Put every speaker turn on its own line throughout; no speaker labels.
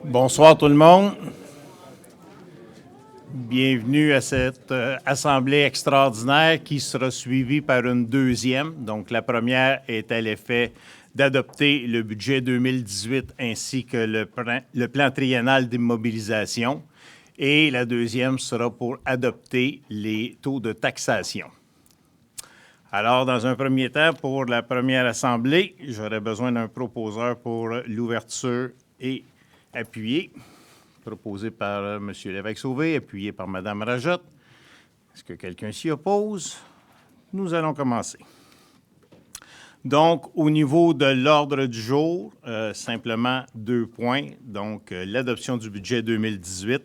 Bonsoir tout le monde. Bienvenue à cette assemblée extraordinaire qui sera suivie par une deuxième. Donc, la première est à l'effet d'adopter le budget 2018 ainsi que le plan triennal d'immobilisation. Et la deuxième sera pour adopter les taux de taxation. Alors, dans un premier temps, pour la première assemblée, j'aurais besoin d'un proposeur pour l'ouverture et appuyé. Proposé par M. Lévesque-Sauvé, appuyé par Mme Rajotte. Est-ce que quelqu'un s'y oppose? Nous allons commencer. Donc, au niveau de l'ordre du jour, simplement 2 points. Donc, l'adoption du budget 2018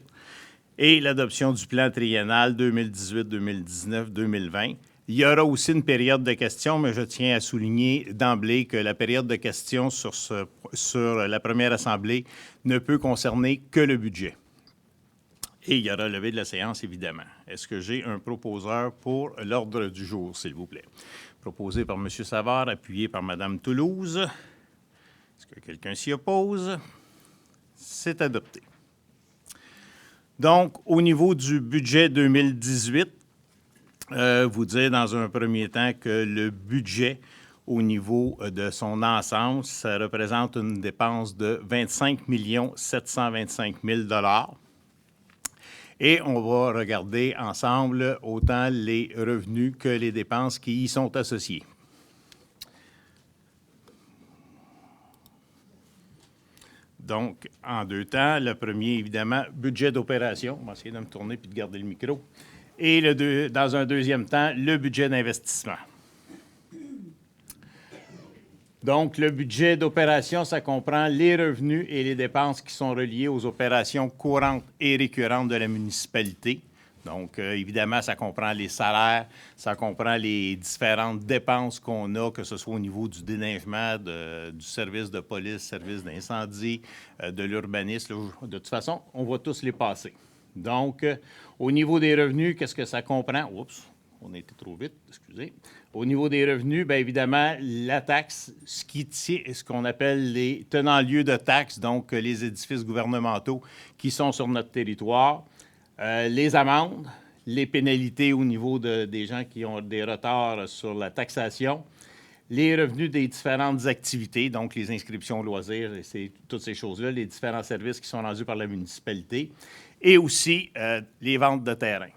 et l'adoption du plan triennal 2018, 2019, 2020. Il y aura aussi une période de questions, mais je tiens à souligner d'emblée que la période de questions sur la première assemblée ne peut concerner que le budget. Et il y aura levé de la séance, évidemment. Est-ce que j'ai un proposeur pour l'ordre du jour, s'il vous plaît? Proposé par M. Savard, appuyé par Mme Toulouse. Est-ce que quelqu'un s'y oppose? C'est adopté. Donc, au niveau du budget 2018, vous dire dans un premier temps que le budget, au niveau de son ensemble, ça représente une dépense de 25 725 000 $. Et on va regarder ensemble autant les revenus que les dépenses qui y sont associées. Donc, en 2 temps, le premier, évidemment, budget d'opération. On va essayer de me tourner puis de garder le micro. Et dans un deuxième temps, le budget d'investissement. Donc, le budget d'opération, ça comprend les revenus et les dépenses qui sont reliées aux opérations courantes et récurrentes de la municipalité. Donc, évidemment, ça comprend les salaires, ça comprend les différentes dépenses qu'on a, que ce soit au niveau du déneigement, du service de police, service d'incendie, de l'urbanisme. De toute façon, on va tous les passer. Donc, au niveau des revenus, qu'est-ce que ça comprend? Oups, on a été trop vite, excusez. Au niveau des revenus, bien évidemment, la taxe, ce qu'on appelle les tenants-lieux de taxes, donc les édifices gouvernementaux qui sont sur notre territoire, les amendes, les pénalités au niveau des gens qui ont des retards sur la taxation, les revenus des différentes activités, donc les inscriptions loisirs, toutes ces choses-là, les différents services qui sont rendus par la municipalité, et aussi les ventes de terrain.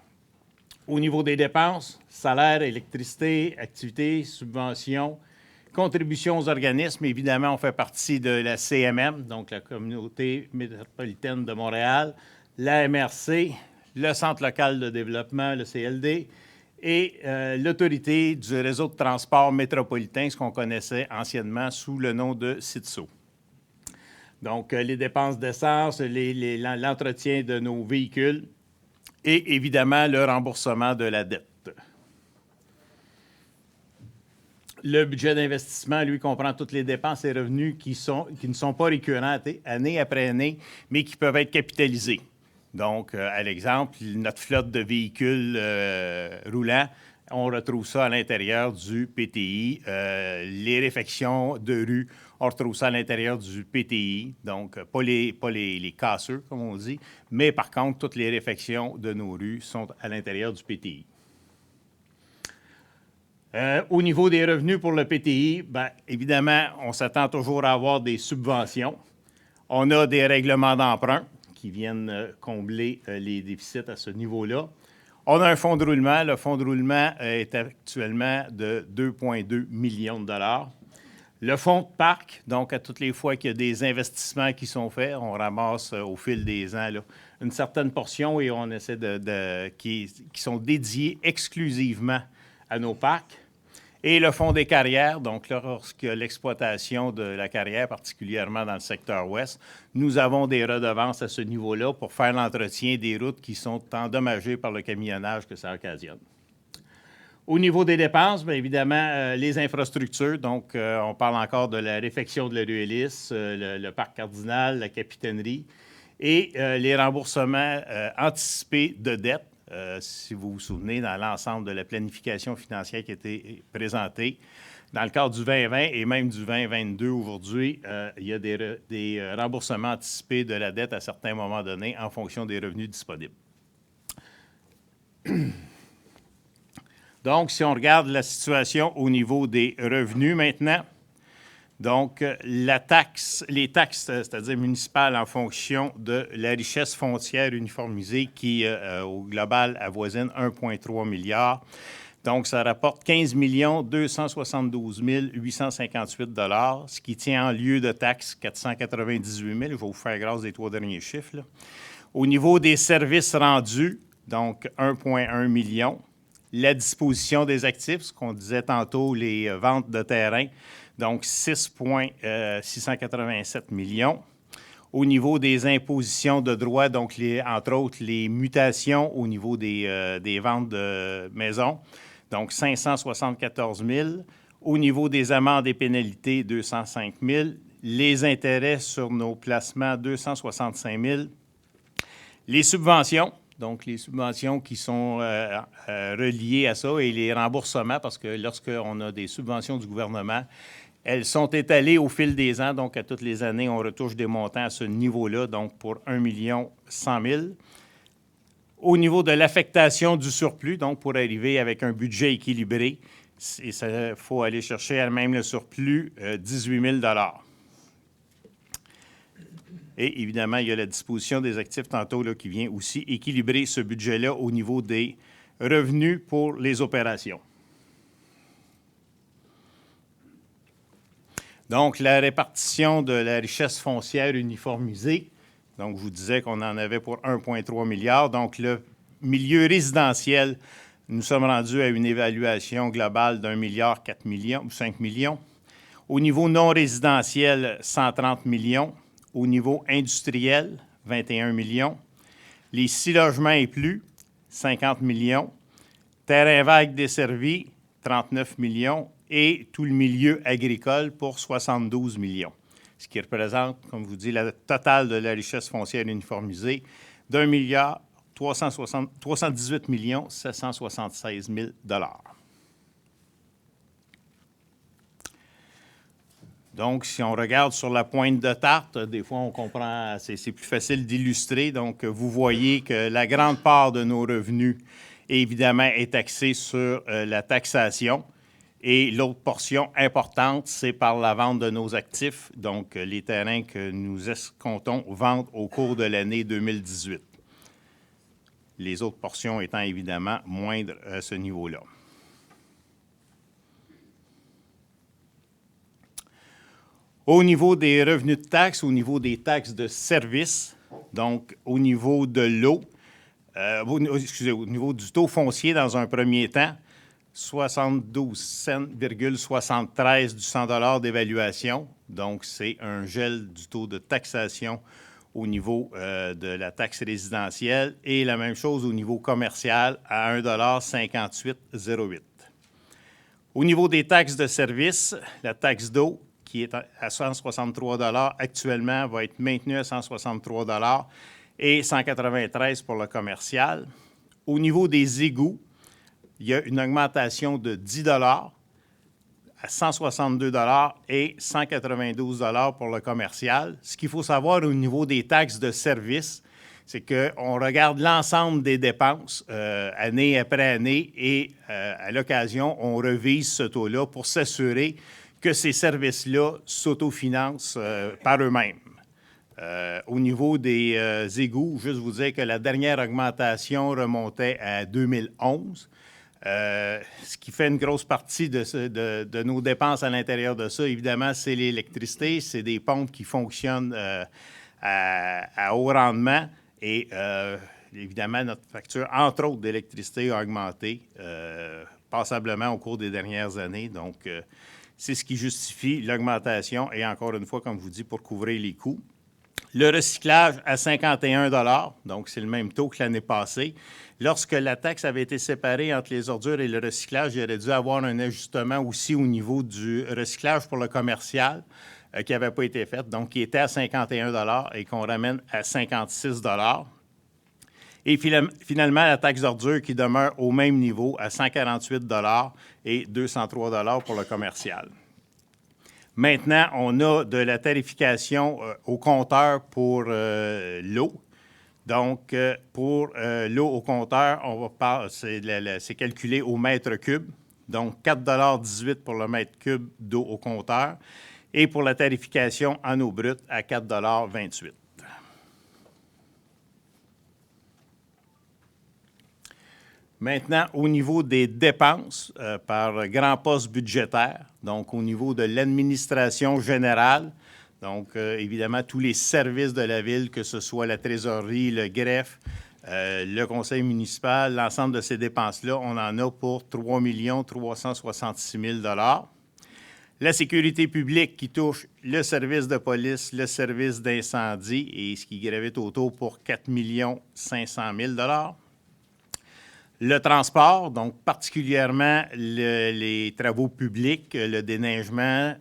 Au niveau des dépenses, salaire, électricité, activités, subventions, contributions aux organismes. Évidemment, on fait partie de la CMM, donc la Communauté métropolitaine de Montréal, la MRC, le Centre local de développement, le CLD, et l'Autorité du réseau de transport métropolitain, ce qu'on connaissait anciennement sous le nom de CITSO. Donc, les dépenses d'essence, l'entretien de nos véhicules et évidemment le remboursement de la dette. Le budget d'investissement, lui, comprend toutes les dépenses et revenus qui ne sont pas récurrents année après année, mais qui peuvent être capitalisés. Donc, à l'exemple, notre flotte de véhicules roulants, on retrouve ça à l'intérieur du PTI. Les réfections de rue, on retrouve ça à l'intérieur du PTI. Donc, pas les casseux, comme on dit, mais par contre, toutes les réfections de nos rues sont à l'intérieur du PTI. Au niveau des revenus pour le PTI, bien, évidemment, on s'attend toujours à avoir des subventions. On a des règlements d'emprunt qui viennent combler les déficits à ce niveau-là. On a un fonds de roulement. Le fonds de roulement est actuellement de 2,2 millions de $. Le fonds de parc, donc à toutes les fois qu'il y a des investissements qui sont faits, on ramasse au fil des ans là, une certaine portion et on essaie qui sont dédiés exclusivement à nos parcs. Et le fonds des carrières, donc lorsque l'exploitation de la carrière, particulièrement dans le secteur ouest, nous avons des redevances à ce niveau-là pour faire l'entretien des routes qui sont endommagées par le camionnage que ça occasionne. Au niveau des dépenses, bien évidemment, les infrastructures, donc on parle encore de la réfection de la rue Ellis, le parc Cardinal, la capitainerie, et les remboursements anticipés de dettes. Si vous vous souvenez, dans l'ensemble de la planification financière qui a été présentée, Dans le cadre du 2020 et même du 2022 aujourd'hui, il y a des remboursements anticipés de la dette à certains moments donnés en fonction des revenus disponibles. Donc, si on regarde la situation au niveau des revenus maintenant, donc les taxes, c'est-à-dire municipales en fonction de la richesse foncière uniformisée qui, au global, avoisine 1,3 milliard. Donc, ça rapporte 15 272 858 $, ce qui tient en lieu de taxes 498 000. Je vais vous faire grâce des 3 derniers chiffres, là. Au niveau des services rendus, donc 1,1 million. La disposition des actifs, ce qu'on disait tantôt, les ventes de terrain, donc 6,687 millions. Au niveau des impositions de droits, donc entre autres les mutations au niveau des ventes de maisons, donc 574 000. Au niveau des amendes et pénalités, 205 000. Les intérêts sur nos placements, 265 000. Les subventions, donc les subventions qui sont reliées à ça et les remboursements, parce que lorsqu'on a des subventions du gouvernement, elles sont étalées au fil des ans, donc à toutes les années, on retouche des montants à ce niveau-là, donc pour 1 100 000. Au niveau de l'affectation du surplus, donc pour arriver avec un budget équilibré, il faut aller chercher à même le surplus 18 000 $. Et évidemment, il y a la disposition des actifs tantôt là, qui vient aussi équilibrer ce budget-là au niveau des revenus pour les opérations. Donc, la répartition de la richesse foncière uniformisée. Donc, je vous disais qu'on en avait pour 1,3 milliard. Donc, le milieu résidentiel, nous sommes rendus à une évaluation globale d'1 milliard 4 millions ou 5 millions. Au niveau non résidentiel, 130 millions. Au niveau industriel, 21 millions. Les 6 logements et plus, 50 millions. Terrain vague desservi, 39 millions. Et tout le milieu agricole pour 72 millions. Ce qui représente, comme je vous dis, la totale de la richesse foncière uniformisée d'1 milliard 318 776 000 $. Donc, si on regarde sur la pointe de tarte, des fois, on comprend, c'est plus facile d'illustrer. Donc, vous voyez que la grande part de nos revenus, évidemment, est taxée sur la taxation. Et l'autre portion importante, c'est par la vente de nos actifs, donc les terrains que nous escomptons vendre au cours de l'année 2018. Les autres portions étant évidemment moindres à ce niveau-là. Au niveau des revenus de taxes, au niveau des taxes de service, donc au niveau de l'eau, au niveau du taux foncier dans un premier temps, 72,73 du 100 $ d'évaluation. Donc, c'est un gel du taux de taxation au niveau de la taxe résidentielle et la même chose au niveau commercial à 1,5808 $. Au niveau des taxes de service, la taxe d'eau, qui est à 163 $ actuellement, va être maintenue à 163 $ et 193 $ pour le commercial. Au niveau des égouts, il y a une augmentation de 10 $ à 162 $ et 192 $ pour le commercial. Ce qu'il faut savoir au niveau des taxes de service, c'est qu'on regarde l'ensemble des dépenses année après année et à l'occasion, on revise ce taux-là pour s'assurer que ces services-là s'autofinancent par eux-mêmes. Au niveau des égouts, juste vous dire que la dernière augmentation remontait à 2011. Ce qui fait une grosse partie de nos dépenses à l'intérieur de ça, évidemment, c'est l'électricité, c'est des pompes qui fonctionnent à haut rendement et évidemment, notre facture, entre autres d'électricité, a augmenté passablement au cours des dernières années. Donc, c'est ce qui justifie l'augmentation et encore une fois, comme je vous dis, pour couvrir les coûts. Le recyclage à 51 $, donc c'est le même taux que l'année passée. Lorsque la taxe avait été séparée entre les ordures et le recyclage, il aurait dû avoir un ajustement aussi au niveau du recyclage pour le commercial qui n'avait pas été fait, donc qui était à 51 $ et qu'on ramène à 56 $. Et finalement, la taxe d'ordure qui demeure au même niveau à 148 et 203 pour le commercial. Maintenant, on a de la tarification au compteur pour l'eau. Donc, pour l'eau au compteur, c'est calculé au mètre cube. Donc, 4,18 $ pour le mètre cube d'eau au compteur. Et pour la tarification en eau brute, à 4,28 $. Maintenant, au niveau des dépenses par grand poste budgétaire, donc au niveau de l'administration générale, donc évidemment tous les services de la ville, que ce soit la trésorerie, le greffe, le conseil municipal, l'ensemble de ces dépenses-là, on en a pour 3 366 000 $. La sécurité publique qui touche le service de police, le service d'incendie et ce qui gravite autour pour 4 500 000 $. Le transport, donc particulièrement les travaux publics, le déneigement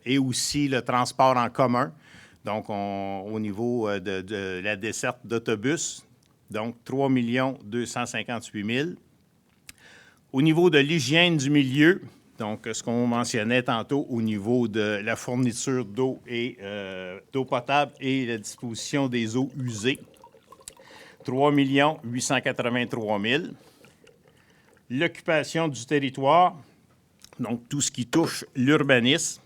et aussi le transport en commun, donc au niveau de la desserte d'autobus, donc 3 258 000 $. Au niveau de l'hygiène du milieu, donc ce qu'on mentionnait tantôt au niveau de la fourniture d'eau et d'eau potable et la disposition des eaux usées, 3 883 000 $. L'occupation du territoire, donc tout ce qui touche l'urbanisme,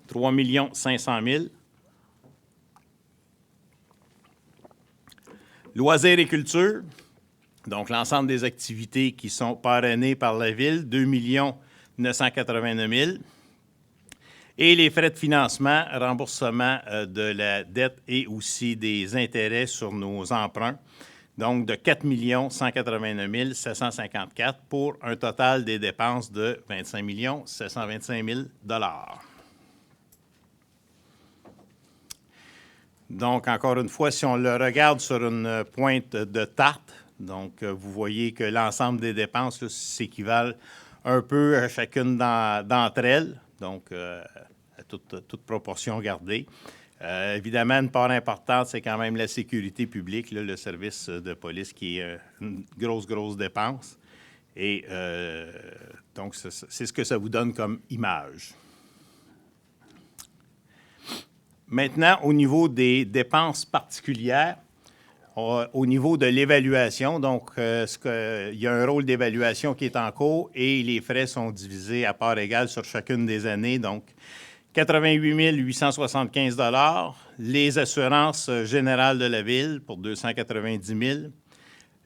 3 500 000 $. Loisirs et culture, donc l'ensemble des activités qui sont parrainées par la Ville, 2 989 000 $. Et les frais de financement, remboursement de la dette et aussi des intérêts sur nos emprunts, donc de 4 189 754 $ pour un total des dépenses de 25 725 000 $. Donc, encore une fois, si on le regarde sur une pointe de tarte, donc vous voyez que l'ensemble des dépenses s'équivalent un peu à chacune d'entre elles, donc à toute proportion gardée. Évidemment, une part importante, c'est quand même la sécurité publique, là, le service de police qui est une grosse dépense. Et donc, c'est ce que ça vous donne comme image. Maintenant, au niveau des dépenses particulières, au niveau de l'évaluation, donc il y a un rôle d'évaluation qui est en cours et les frais sont divisés à part égale sur chacune des années. Donc, 88 875 $, les assurances générales de la Ville pour 290 000 $,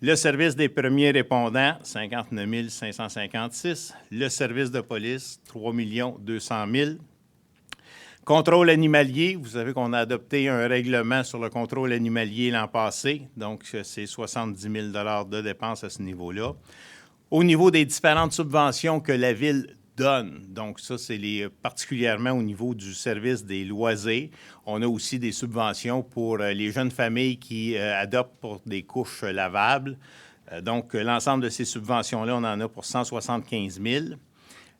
le service des premiers répondants, 59 556 $, le service de police, 3 200 000 $. Contrôle animalier, vous savez qu'on a adopté un règlement sur le contrôle animalier l'an passé, donc c'est 70 000 $ de dépenses à ce niveau-là. Au niveau des différentes subventions que la Ville donne, donc ça, c'est particulièrement au niveau du service des loisirs. On a aussi des subventions pour les jeunes familles qui adoptent pour des couches lavables. Donc, l'ensemble de ces subventions-là, on en a pour 175 000 $.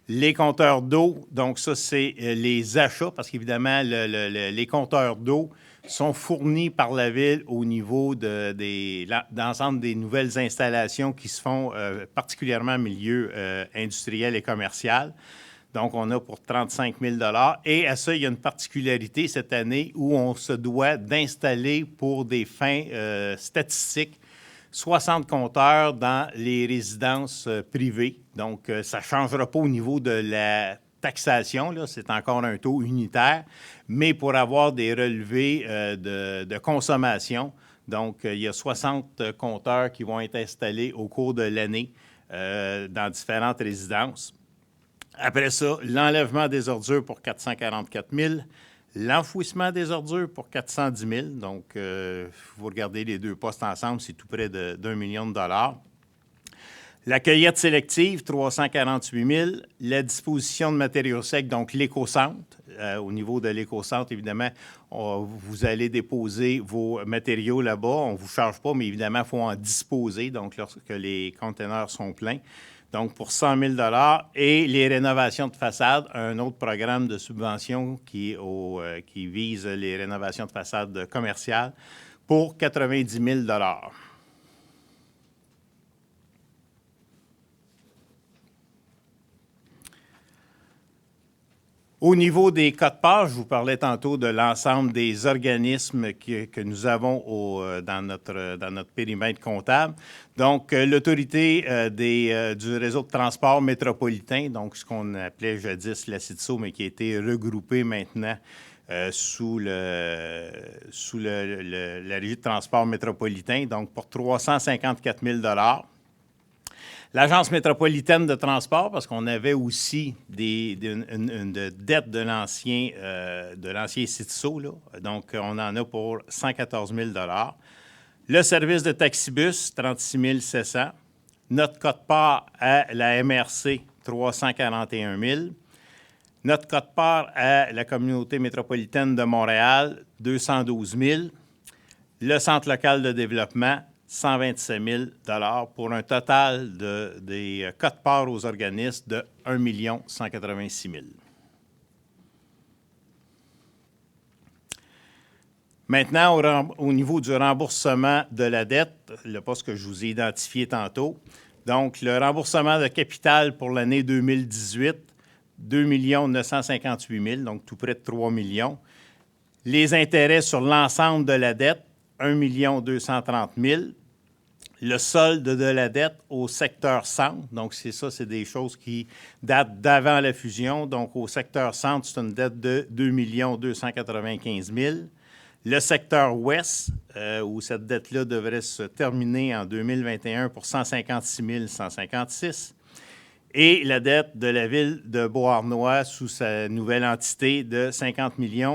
Les compteurs d'eau, donc ça, c'est les achats, parce qu'évidemment, les compteurs d'eau sont fournis par la Ville au niveau d'ensemble des nouvelles installations qui se font particulièrement en milieu industriel et commercial. Donc, on a pour 35 000 $. Et à ça, il y a une particularité cette année où on se doit d'installer pour des fins statistiques 60 compteurs dans les résidences privées. Donc, ça ne changera pas au niveau de la taxation, là, c'est encore un taux unitaire, mais pour avoir des relevés de consommation, donc il y a 60 compteurs qui vont être installés au cours de l'année dans différentes résidences. Après ça, l'enlèvement des ordures pour 444 000 $. L'enfouissement des ordures pour 410 000 $. Donc, vous regardez les deux postes ensemble, c'est tout près d'1 million de $. La cueillette sélective, 348 000 $. La disposition de matériaux secs, donc l'éco-centre. Au niveau de l'éco-centre, évidemment, vous allez déposer vos matériaux là-bas. On ne vous charge pas, mais évidemment, il faut en disposer, donc lorsque les conteneurs sont pleins. Donc, pour 100 000 $. Et les rénovations de façade, un autre programme de subvention qui vise les rénovations de façade commerciales pour 90 000 $. Au niveau des quotes-parts, je vous parlais tantôt de l'ensemble des organismes que nous avons dans notre périmètre comptable. Donc, l'autorité du réseau de transport métropolitain, donc ce qu'on appelait jadis la CITSO, mais qui a été regroupé maintenant sous la Régie de transport métropolitain, donc pour 354 000 $. L'Agence métropolitaine de transport, parce qu'on avait aussi une dette de l'ancien CITSO, là. Donc on en a pour 114 000 $. Le service de taxibus, 36 700 $. Notre quote-part à la MRC, 341 000 $. Notre quote-part à la communauté métropolitaine de Montréal, 212 000 $. Le Centre local de développement, 127 000 $ pour un total des quotes-parts aux organismes de 1 186 000 $. Maintenant, au niveau du remboursement de la dette, le poste que je vous ai identifié tantôt, donc le remboursement de capital pour l'année 2018, 2 958 000 $, donc tout près de 3 millions. Les intérêts sur l'ensemble de la dette, 1 230 000 $. Le solde de la dette au secteur centre, donc c'est des choses qui datent d'avant la fusion. Donc, au secteur centre, c'est une dette de 2 295 000 $. Le secteur ouest, où cette dette-là devrait se terminer en 2021 pour 156 156 $. Et la dette de la ville de Beauharnois sous sa nouvelle entité de 50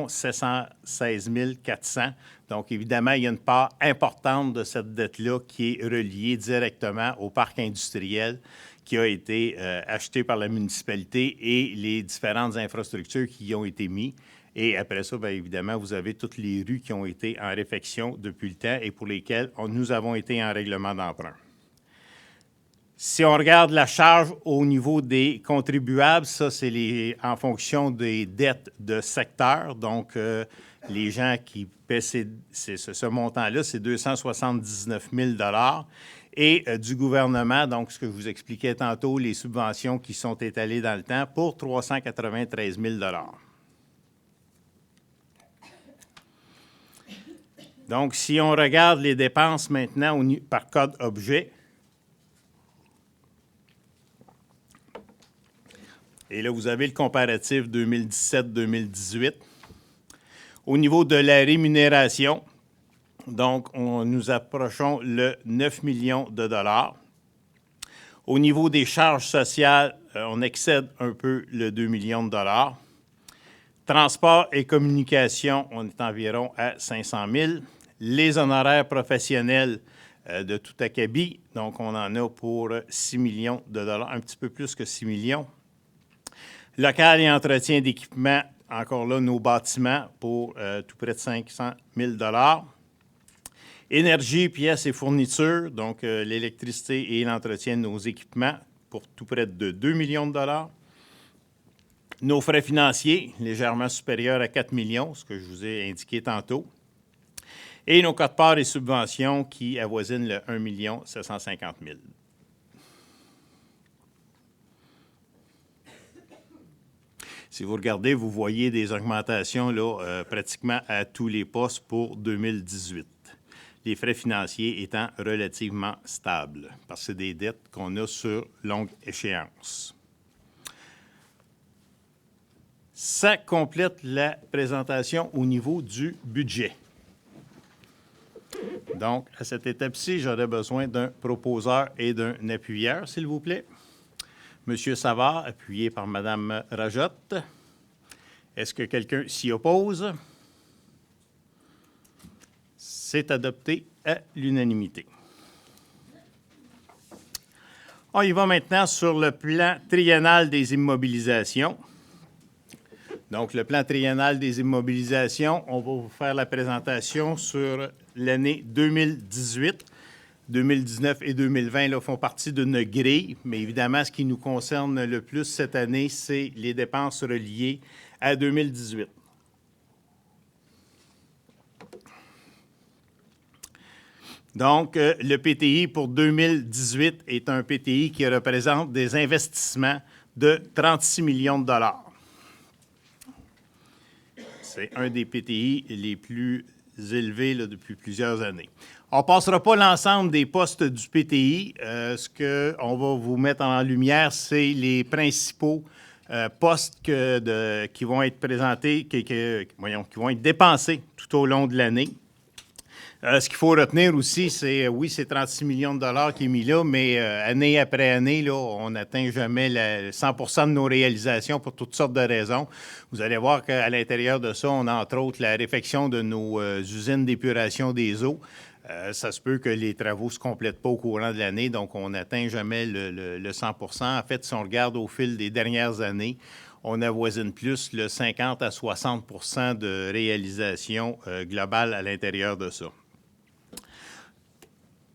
716 400 $. Donc, évidemment, il y a une part importante de cette dette-là qui est reliée directement au parc industriel qui a été acheté par la municipalité et les différentes infrastructures qui y ont été mises. Et après ça, bien évidemment, vous avez toutes les rues qui ont été en réfection depuis le temps et pour lesquelles nous avons été en règlement d'emprunt. Si on regarde la charge au niveau des contribuables, ça, c'est en fonction des dettes de secteur. Donc, les gens qui paient ce montant-là, c'est 279 000 $. Et du gouvernement, donc ce que je vous expliquais tantôt, les subventions qui sont étalées dans le temps pour 393 000 $. Donc, si on regarde les dépenses maintenant par code objet, et là, vous avez le comparatif 2017-2018. Au niveau de la rémunération, donc, nous approchons le 9 millions de $. Au niveau des charges sociales, on excède un peu le 2 millions de $. Transport et communication, on est environ à 500 000 $. Les honoraires professionnels de tout acabit, donc on en a pour 6 millions de $, un petit peu plus que 6 millions. Local et entretien d'équipement, encore là, nos bâtiments pour tout près de 500 000 $. Énergie, pièces et fournitures, donc l'électricité et l'entretien de nos équipements pour tout près de 2 millions de $. Nos frais financiers, légèrement supérieurs à 4 millions, ce que je vous ai indiqué tantôt. Et nos quotes-parts et subventions qui avoisinent le 1 750 000 $. Si vous regardez, vous voyez des augmentations là, pratiquement à tous les postes pour 2018. Les frais financiers étant relativement stables, parce que c'est des dettes qu'on a sur longue échéance. Ça complète la présentation au niveau du budget. Donc, à cette étape-ci, j'aurais besoin d'un proposeur et d'un appuyeur, s'il vous plaît. Monsieur Savard, appuyé par Mme Rajotte. Est-ce que quelqu'un s'y oppose? C'est adopté à l'unanimité. On y va maintenant sur le plan triennal des immobilisations. Donc, le plan triennal des immobilisations, on va vous faire la présentation sur l'année 2018. 2019 et 2020 là, font partie d'une grille, mais évidemment, ce qui nous concerne le plus cette année, c'est les dépenses reliées à 2018. Donc, le PTI pour 2018 est un PTI qui représente des investissements de 36 millions de $. C'est un des PTI les plus élevés là, depuis plusieurs années. On ne passera pas l'ensemble des postes du PTI. Ce qu'on va vous mettre en lumière, c'est les principaux postes qui vont être présentés, qui vont être dépensés tout au long de l'année. Ce qu'il faut retenir aussi, c'est, oui, c'est 36 millions de dollars qui est mis là, mais année après année, là, on n'atteint jamais 100 de nos réalisations pour toutes sortes de raisons. Vous allez voir qu'à l'intérieur de ça, on a entre autres la réfection de nos usines d'épuration des eaux. Ça se peut que les travaux ne se complètent pas au courant de l'année, donc on n'atteint jamais le 100 En fait, si on regarde au fil des dernières années, on avoisine plus le 50 à 60 de réalisation globale à l'intérieur de ça.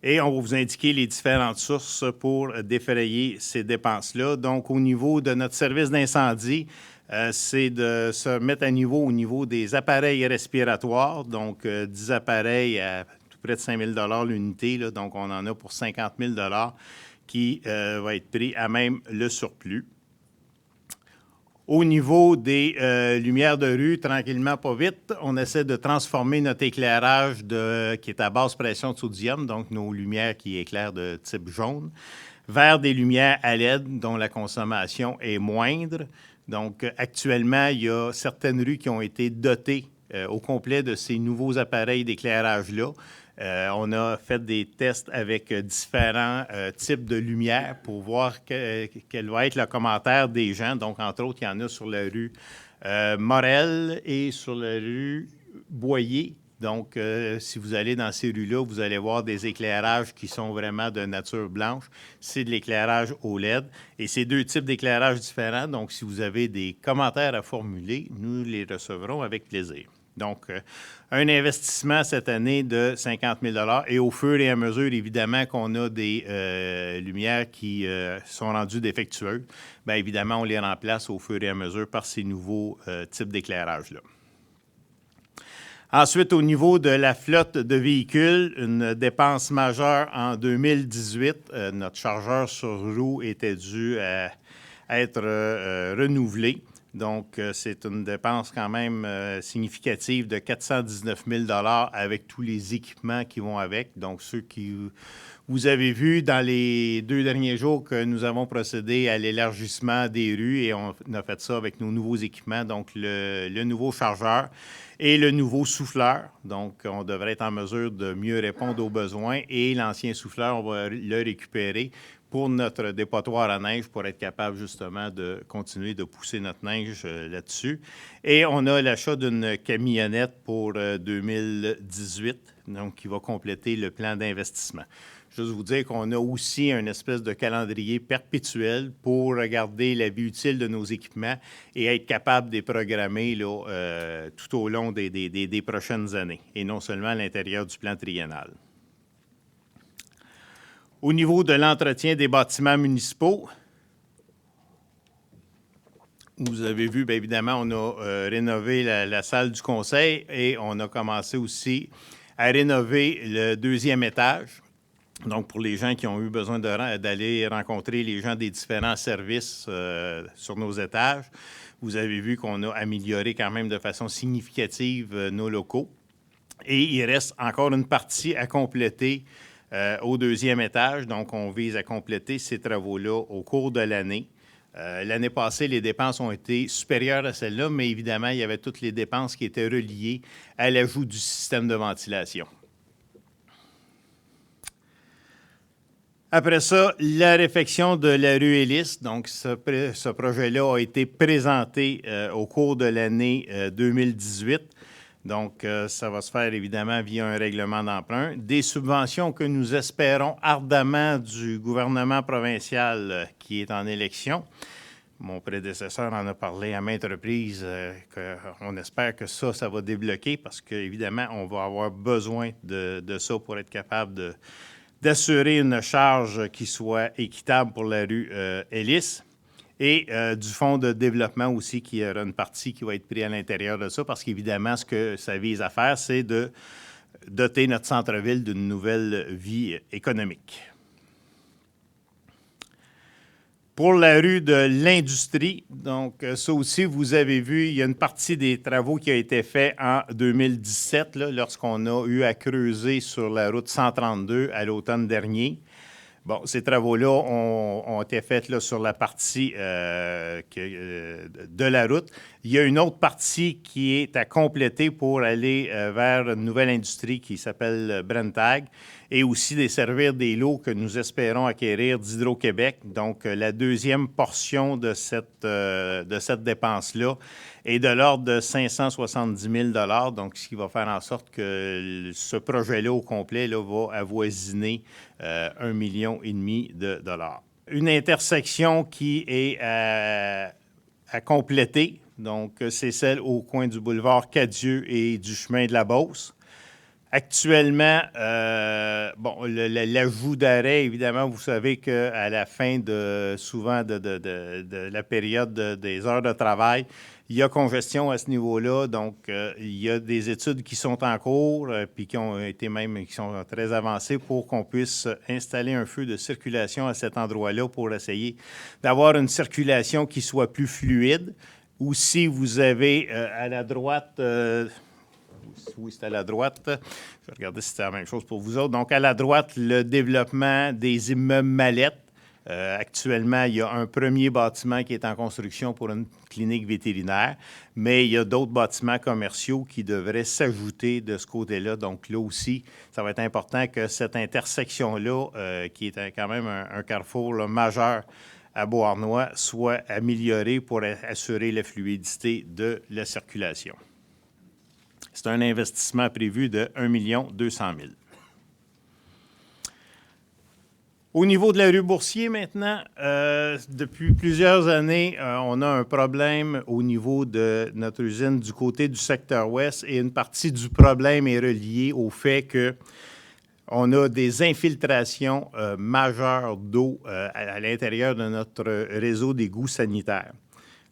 Et on va vous indiquer les différentes sources pour défrayer ces dépenses-là. Donc, au niveau de notre service d'incendie, c'est de se mettre à niveau au niveau des appareils respiratoires. Donc, 10 appareils à tout près de 5 000 l'unité. Là, donc, on en a pour 50 000 qui va être pris à même le surplus. Au niveau des lumières de rue, tranquillement, pas vite, on essaie de transformer notre éclairage qui est à basse pression de sodium, donc nos lumières qui éclairent de type jaune, vers des lumières à LED dont la consommation est moindre. Donc, actuellement, il y a certaines rues qui ont été dotées au complet de ces nouveaux appareils d'éclairage-là. On a fait des tests avec différents types de lumière pour voir quel va être le commentaire des gens. Donc, entre autres, il y en a sur la rue Morel et sur la rue Boyer. Donc, si vous allez dans ces rues-là, vous allez voir des éclairages qui sont vraiment de nature blanche. C'est de l'éclairage au LED. Et c'est deux types d'éclairage différents. Donc, si vous avez des commentaires à formuler, nous les recevrons avec plaisir. Donc, un investissement cette année de 50 000 et au fur et à mesure, évidemment, qu'on a des lumières qui sont rendues défectueuses, bien évidemment, on les remplace au fur et à mesure par ces nouveaux types d'éclairage-là. Ensuite, au niveau de la flotte de véhicules, une dépense majeure en 2018. Notre chargeur sur roue était dû à être renouvelé. Donc, c'est une dépense quand même significative de 419 000 avec tous les équipements qui vont avec. Donc, ceux qui vous avez vu dans les 2 derniers jours que nous avons procédé à l'élargissement des rues et on a fait ça avec nos nouveaux équipements, donc le nouveau chargeur et le nouveau souffleur. Donc, on devrait être en mesure de mieux répondre aux besoins et l'ancien souffleur, on va le récupérer pour notre dépotoir à neige pour être capable justement de continuer de pousser notre neige là-dessus. Et on a l'achat d'une camionnette pour 2018, donc qui va compléter le plan d'investissement. Juste vous dire qu'on a aussi une espèce de calendrier perpétuel pour regarder la vie utile de nos équipements et être capable de les programmer là, tout au long des prochaines années, et non seulement à l'intérieur du plan triennal. Au niveau de l'entretien des bâtiments municipaux, vous avez vu, bien évidemment, on a rénové la salle du conseil et on a commencé aussi à rénover le 2e étage. Donc, pour les gens qui ont eu besoin d'aller rencontrer les gens des différents services sur nos étages, vous avez vu qu'on a amélioré quand même de façon significative nos locaux. Et il reste encore une partie à compléter au 2e étage. Donc, on vise à compléter ces travaux-là au cours de l'année. L'année passée, les dépenses ont été supérieures à celles-là, mais évidemment, il y avait toutes les dépenses qui étaient reliées à l'ajout du système de ventilation. Après ça, la réfection de la rue Ellis. Donc, ce projet-là a été présenté au cours de l'année 2018. Donc, ça va se faire évidemment via un règlement d'emprunt. Des subventions que nous espérons ardemment du gouvernement provincial qui est en élection. Mon prédécesseur en a parlé à maintes reprises, qu'on espère que ça va débloquer parce qu'évidemment, on va avoir besoin de ça pour être capable d'assurer une charge qui soit équitable pour la rue Ellis. Et du fonds de développement aussi, qui aura une partie qui va être prise à l'intérieur de ça, parce qu'évidemment, ce que ça vise à faire, c'est de doter notre centre-ville d'une nouvelle vie économique. Pour la rue de l'Industrie, donc ça aussi, vous avez vu, il y a une partie des travaux qui a été faite en 2017, là, lorsqu'on a eu à creuser sur la route 132 à l'automne dernier. Bon, ces travaux-là ont été faits là, sur la partie de la route. Il y a une autre partie qui est à compléter pour aller vers une nouvelle industrie qui s'appelle Brenntag et aussi desservir des lots que nous espérons acquérir d'Hydro-Québec. Donc, la deuxième portion de cette dépense-là est de l'ordre de 570 000 $, donc ce qui va faire en sorte que ce projet-là au complet là, va avoisiner 1,5 million de dollars. Une intersection qui est à compléter, donc c'est celle au coin du boulevard Cadieux et du chemin de la Beauce. Actuellement, l'ajout d'arrêt, évidemment, vous savez qu'à la fin de la période des heures de travail, il y a congestion à ce niveau-là. Donc, il y a des études qui sont en cours, puis qui sont très avancées pour qu'on puisse installer un feu de circulation à cet endroit-là pour essayer d'avoir une circulation qui soit plus fluide. Ou si vous avez à la droite... oui, c'est à la droite. Je vais regarder si c'est la même chose pour vous autres. Donc, à la droite, le développement des immeubles Mallette. Actuellement, il y a un premier bâtiment qui est en construction pour une clinique vétérinaire, mais il y a d'autres bâtiments commerciaux qui devraient s'ajouter de ce côté-là. Donc, là aussi, ça va être important que cette intersection-là, qui est quand même un carrefour là, majeur à Beauharnois, soit améliorée pour assurer la fluidité de la circulation. C'est un investissement prévu de 1 200 000 $. Au niveau de la rue Boursier maintenant, depuis plusieurs années, on a un problème au niveau de notre usine du côté du secteur ouest et une partie du problème est reliée au fait qu'on a des infiltrations majeures d'eau à l'intérieur de notre réseau d'égouts sanitaires.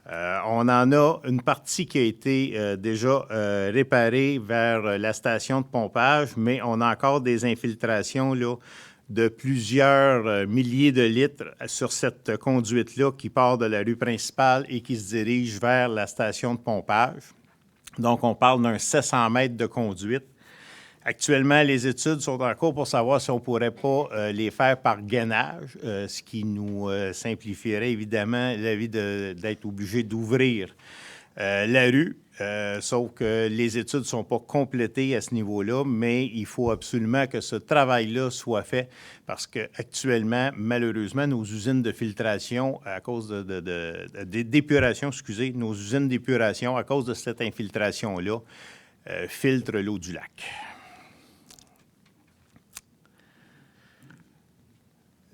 On en a une partie qui a été déjà réparée vers la station de pompage, mais on a encore des infiltrations là, de plusieurs milliers de litres sur cette conduite-là qui part de la rue principale et qui se dirige vers la station de pompage. Donc, on parle d'un 700 mètres de conduite. Actuellement, les études sont en cours pour savoir si on ne pourrait pas les faire par gainage, ce qui nous simplifierait évidemment la vie d'être obligé d'ouvrir la rue. Sauf que les études ne sont pas complétées à ce niveau-là, mais il faut absolument que ce travail-là soit fait parce qu'actuellement, malheureusement, nos usines de filtration, à cause d'épuration, nos usines d'épuration, à cause de cette infiltration-là, filtrent l'eau du lac.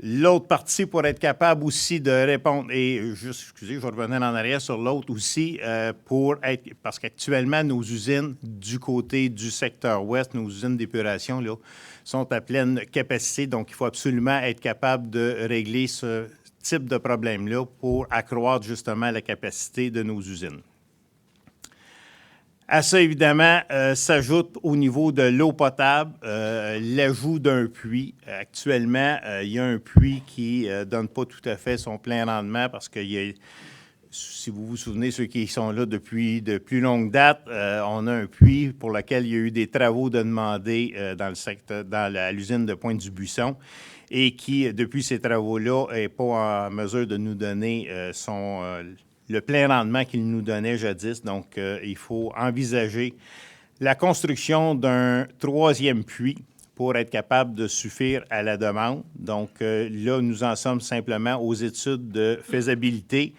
L'autre partie pour être capable aussi de répondre, et juste, je vais revenir en arrière sur l'autre aussi, parce qu'actuellement, nos usines du côté du secteur ouest, nos usines d'épuration, là, sont à pleine capacité. Donc, il faut absolument être capable de régler ce type de problème-là pour accroître justement la capacité de nos usines. À ça, évidemment, s'ajoute au niveau de l'eau potable l'ajout d'un puits. Actuellement, il y a un puits qui ne donne pas tout à fait son plein rendement parce que, si vous vous souvenez, ceux qui sont là depuis de plus longue date, on a un puits pour lequel il y a eu des travaux de demander dans l'usine de Pointe-du-Buisson et qui, depuis ces travaux-là, n'est pas en mesure de nous donner le plein rendement qu'il nous donnait jadis. Donc, il faut envisager la construction d'un troisième puits pour être capable de suffire à la demande. Donc, là, nous en sommes simplement aux études de faisabilité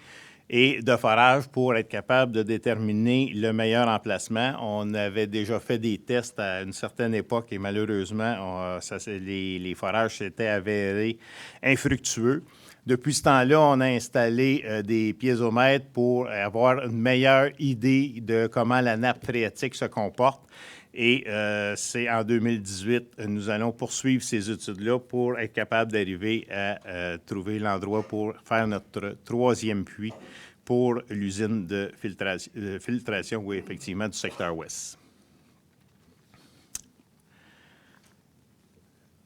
et de forage pour être capable de déterminer le meilleur emplacement. On avait déjà fait des tests à une certaine époque et malheureusement, les forages s'étaient avérés infructueux. Depuis ce temps-là, on a installé des piézomètres pour avoir une meilleure idée de comment la nappe phréatique se comporte. Et c'est en 2018, nous allons poursuivre ces études-là pour être capable d'arriver à trouver l'endroit pour faire notre troisième puits pour l'usine de filtration, oui, effectivement, du secteur ouest.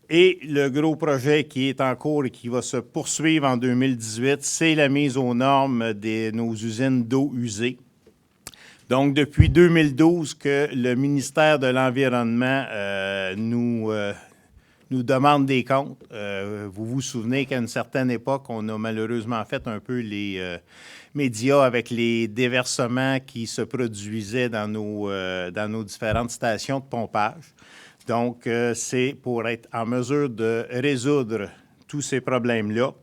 Et le gros projet qui est en cours et qui va se poursuivre en 2018, c'est la mise aux normes de nos usines d'eau usée. Donc, depuis 2012 que le ministère de l'Environnement nous demande des comptes. Vous vous souvenez qu'à une certaine époque, on a malheureusement fait un peu les médias avec les déversements qui se produisaient dans nos différentes stations de pompage. Donc, c'est pour être en mesure de résoudre tous ces problèmes-là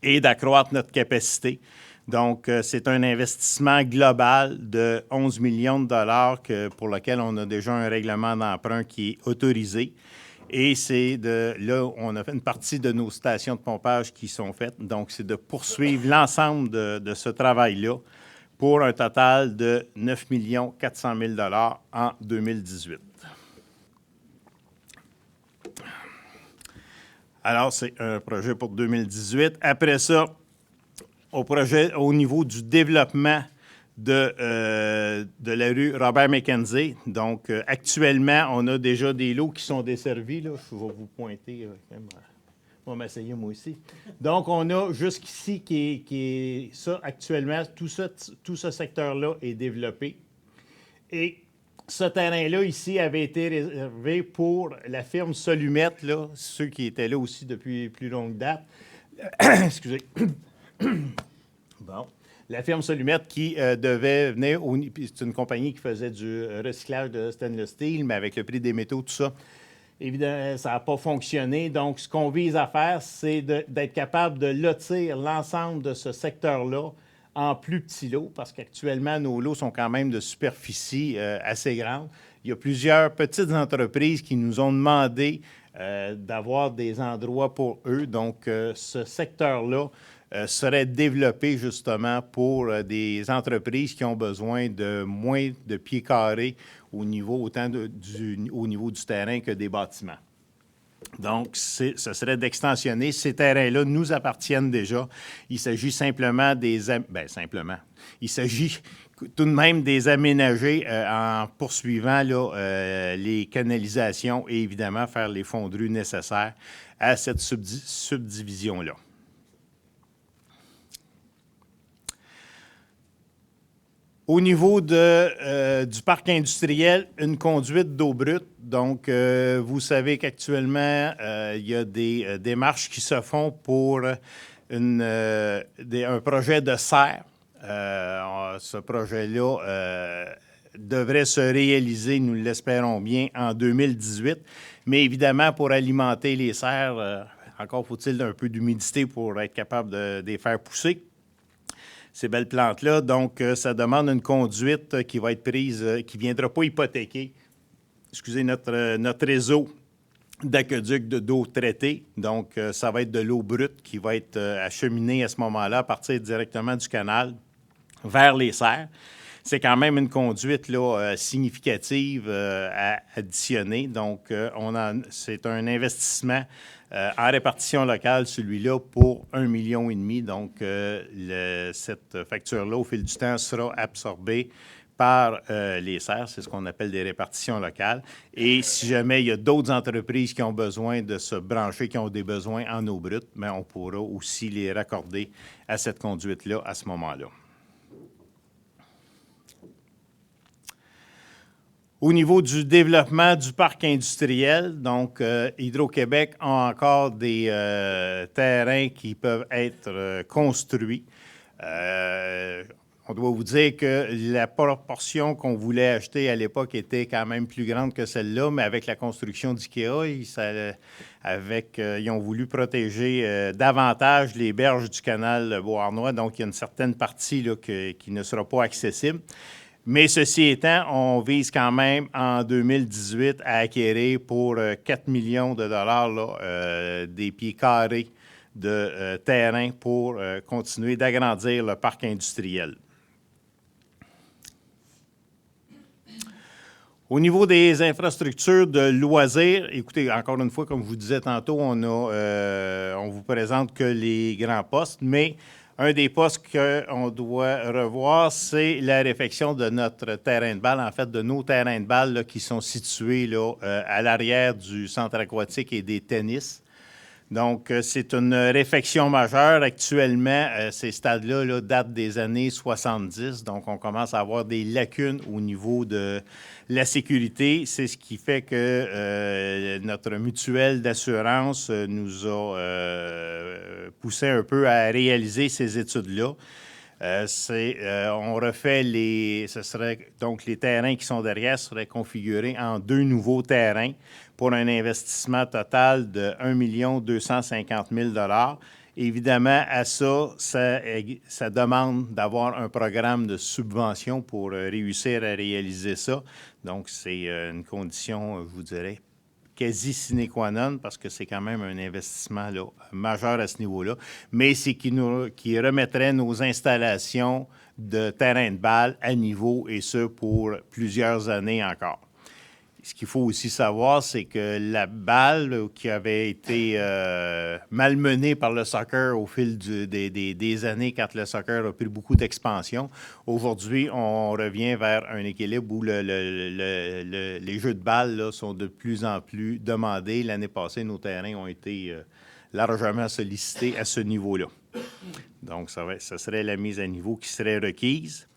et d'accroître notre capacité. Donc, c'est un investissement global de 11 millions de dollars pour lequel on a déjà un règlement d'emprunt qui est autorisé. Et c'est là, on a fait une partie de nos stations de pompage qui sont faites. Donc, c'est de poursuivre l'ensemble de ce travail-là pour un total de 9 400 000 dollars en 2018. Alors, c'est un projet pour 2018. Après ça, au niveau du développement de la rue Robert-Mackenzie. Donc, actuellement, on a déjà des lots qui sont desservis. Là. Je vais vous pointer. On va m'essayer moi aussi. Donc, on a jusqu'ici qui est ça actuellement. Tout ce secteur-là est développé. Et ce terrain-là, ici, avait été réservé pour la firme Solumette, là, ceux qui étaient là aussi depuis plus longue date. Excusez. Bon. La firme Solumette qui devait venir, c'est une compagnie qui faisait du recyclage de stainless steel, mais avec le prix des métaux, tout ça, évidemment, ça n'a pas fonctionné. Donc, ce qu'on vise à faire, c'est d'être capable de lotir l'ensemble de ce secteur-là en plus petits lots, parce qu'actuellement, nos lots sont quand même de superficie assez grande. Il y a plusieurs petites entreprises qui nous ont demandé d'avoir des endroits pour eux. Donc, ce secteur-là serait développé justement pour des entreprises qui ont besoin de moins de pieds carrés au niveau du terrain que des bâtiments. Donc, ce serait d'extensionner. Ces terrains-là nous appartiennent déjà. Il s'agit simplement il s'agit tout de même des aménager en poursuivant là, les canalisations et évidemment faire les fonderies nécessaires à cette subdivision-là. Au niveau du parc industriel, une conduite d'eau brute. Donc, vous savez qu'actuellement, il y a des démarches qui se font pour un projet de serre. Ce projet-là devrait se réaliser, nous l'espérons bien, en 2018. Mais évidemment, pour alimenter les serres, encore faut-il un peu d'humidité pour être capable de les faire pousser. Ces belles plantes-là. Donc, ça demande une conduite qui va être prise, qui ne viendra pas hypothéquer, notre réseau d'aqueduc d'eau traitée. Donc, ça va être de l'eau brute qui va être acheminée à ce moment-là à partir directement du canal vers les serres. C'est quand même une conduite là, significative à additionner. Donc, c'est un investissement en répartition locale, celui-là, pour 1,5 million. Donc, cette facture-là, au fil du temps, sera absorbée par les serres. C'est ce qu'on appelle des répartitions locales. Et si jamais il y a d'autres entreprises qui ont besoin de se brancher, qui ont des besoins en eau brute, bien, on pourra aussi les raccorder à cette conduite-là à ce moment-là. Au niveau du développement du parc industriel, donc Hydro-Québec a encore des terrains qui peuvent être construits. On doit vous dire que la proportion qu'on voulait acheter à l'époque était quand même plus grande que celle-là, mais avec la construction d'IKEA, ils ont voulu protéger davantage les berges du canal Beauharnois, donc il y a une certaine partie là, qui ne sera pas accessible. Mais ceci étant, on vise quand même en 2018 à acquérir pour 4 millions de dollars là, des pieds carrés de terrain pour continuer d'agrandir le parc industriel. Au niveau des infrastructures de loisirs, écoutez, encore une fois, comme je vous disais tantôt, on vous présente que les grands postes, mais Un des postes qu'on doit revoir, c'est la réfection de notre terrain de balle, en fait, de nos terrains de balle là, qui sont situés là, à l'arrière du centre aquatique et des tennis. Donc, c'est une réfection majeure. Actuellement, ces stades-là là, datent des années 70. Donc, on commence à avoir des lacunes au niveau de la sécurité. C'est ce qui fait que notre mutuelle d'assurance nous a poussé un peu à réaliser ces études-là. On refait donc les terrains qui sont derrière seraient configurés en 2 nouveaux terrains pour un investissement total de 1 250 000 $. Évidemment, à ça demande d'avoir un programme de subvention pour réussir à réaliser ça. Donc, c'est une condition, je vous dirais, quasi sine qua non, parce que c'est quand même un investissement là, majeur à ce niveau-là, mais c'est qui remettrait nos installations de terrain de balle à niveau, et ce, pour plusieurs années encore. Ce qu'il faut aussi savoir, c'est que la balle qui avait été malmenée par le soccer au fil des années, quand le soccer a pris beaucoup d'expansion, aujourd'hui, on revient vers un équilibre où les jeux de balle là, sont de plus en plus demandés. L'année passée, nos terrains ont été largement sollicités à ce niveau-là. Donc, ça serait la mise à niveau qui serait requise.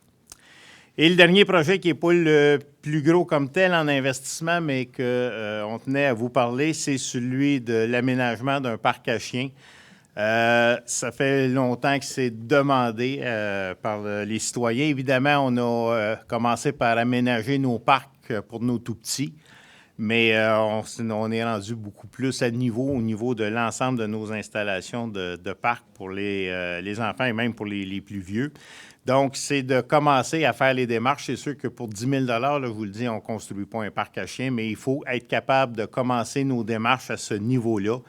Et le dernier projet qui n'est pas le plus gros comme tel en investissement, mais qu'on tenait à vous parler, c'est celui de l'aménagement d'un parc à chiens. Ça fait longtemps que c'est demandé par les citoyens. Évidemment, on a commencé par aménager nos parcs pour nos tout-petits, mais on est rendu beaucoup plus au niveau de l'ensemble de nos installations de parcs pour les enfants et même pour les plus vieux. Donc, c'est de commencer à faire les démarches. C'est sûr que pour 10 000 là, je vous le dis, on ne construit pas un parc à chiens, mais il faut être capable de commencer nos démarches à ce niveau-là.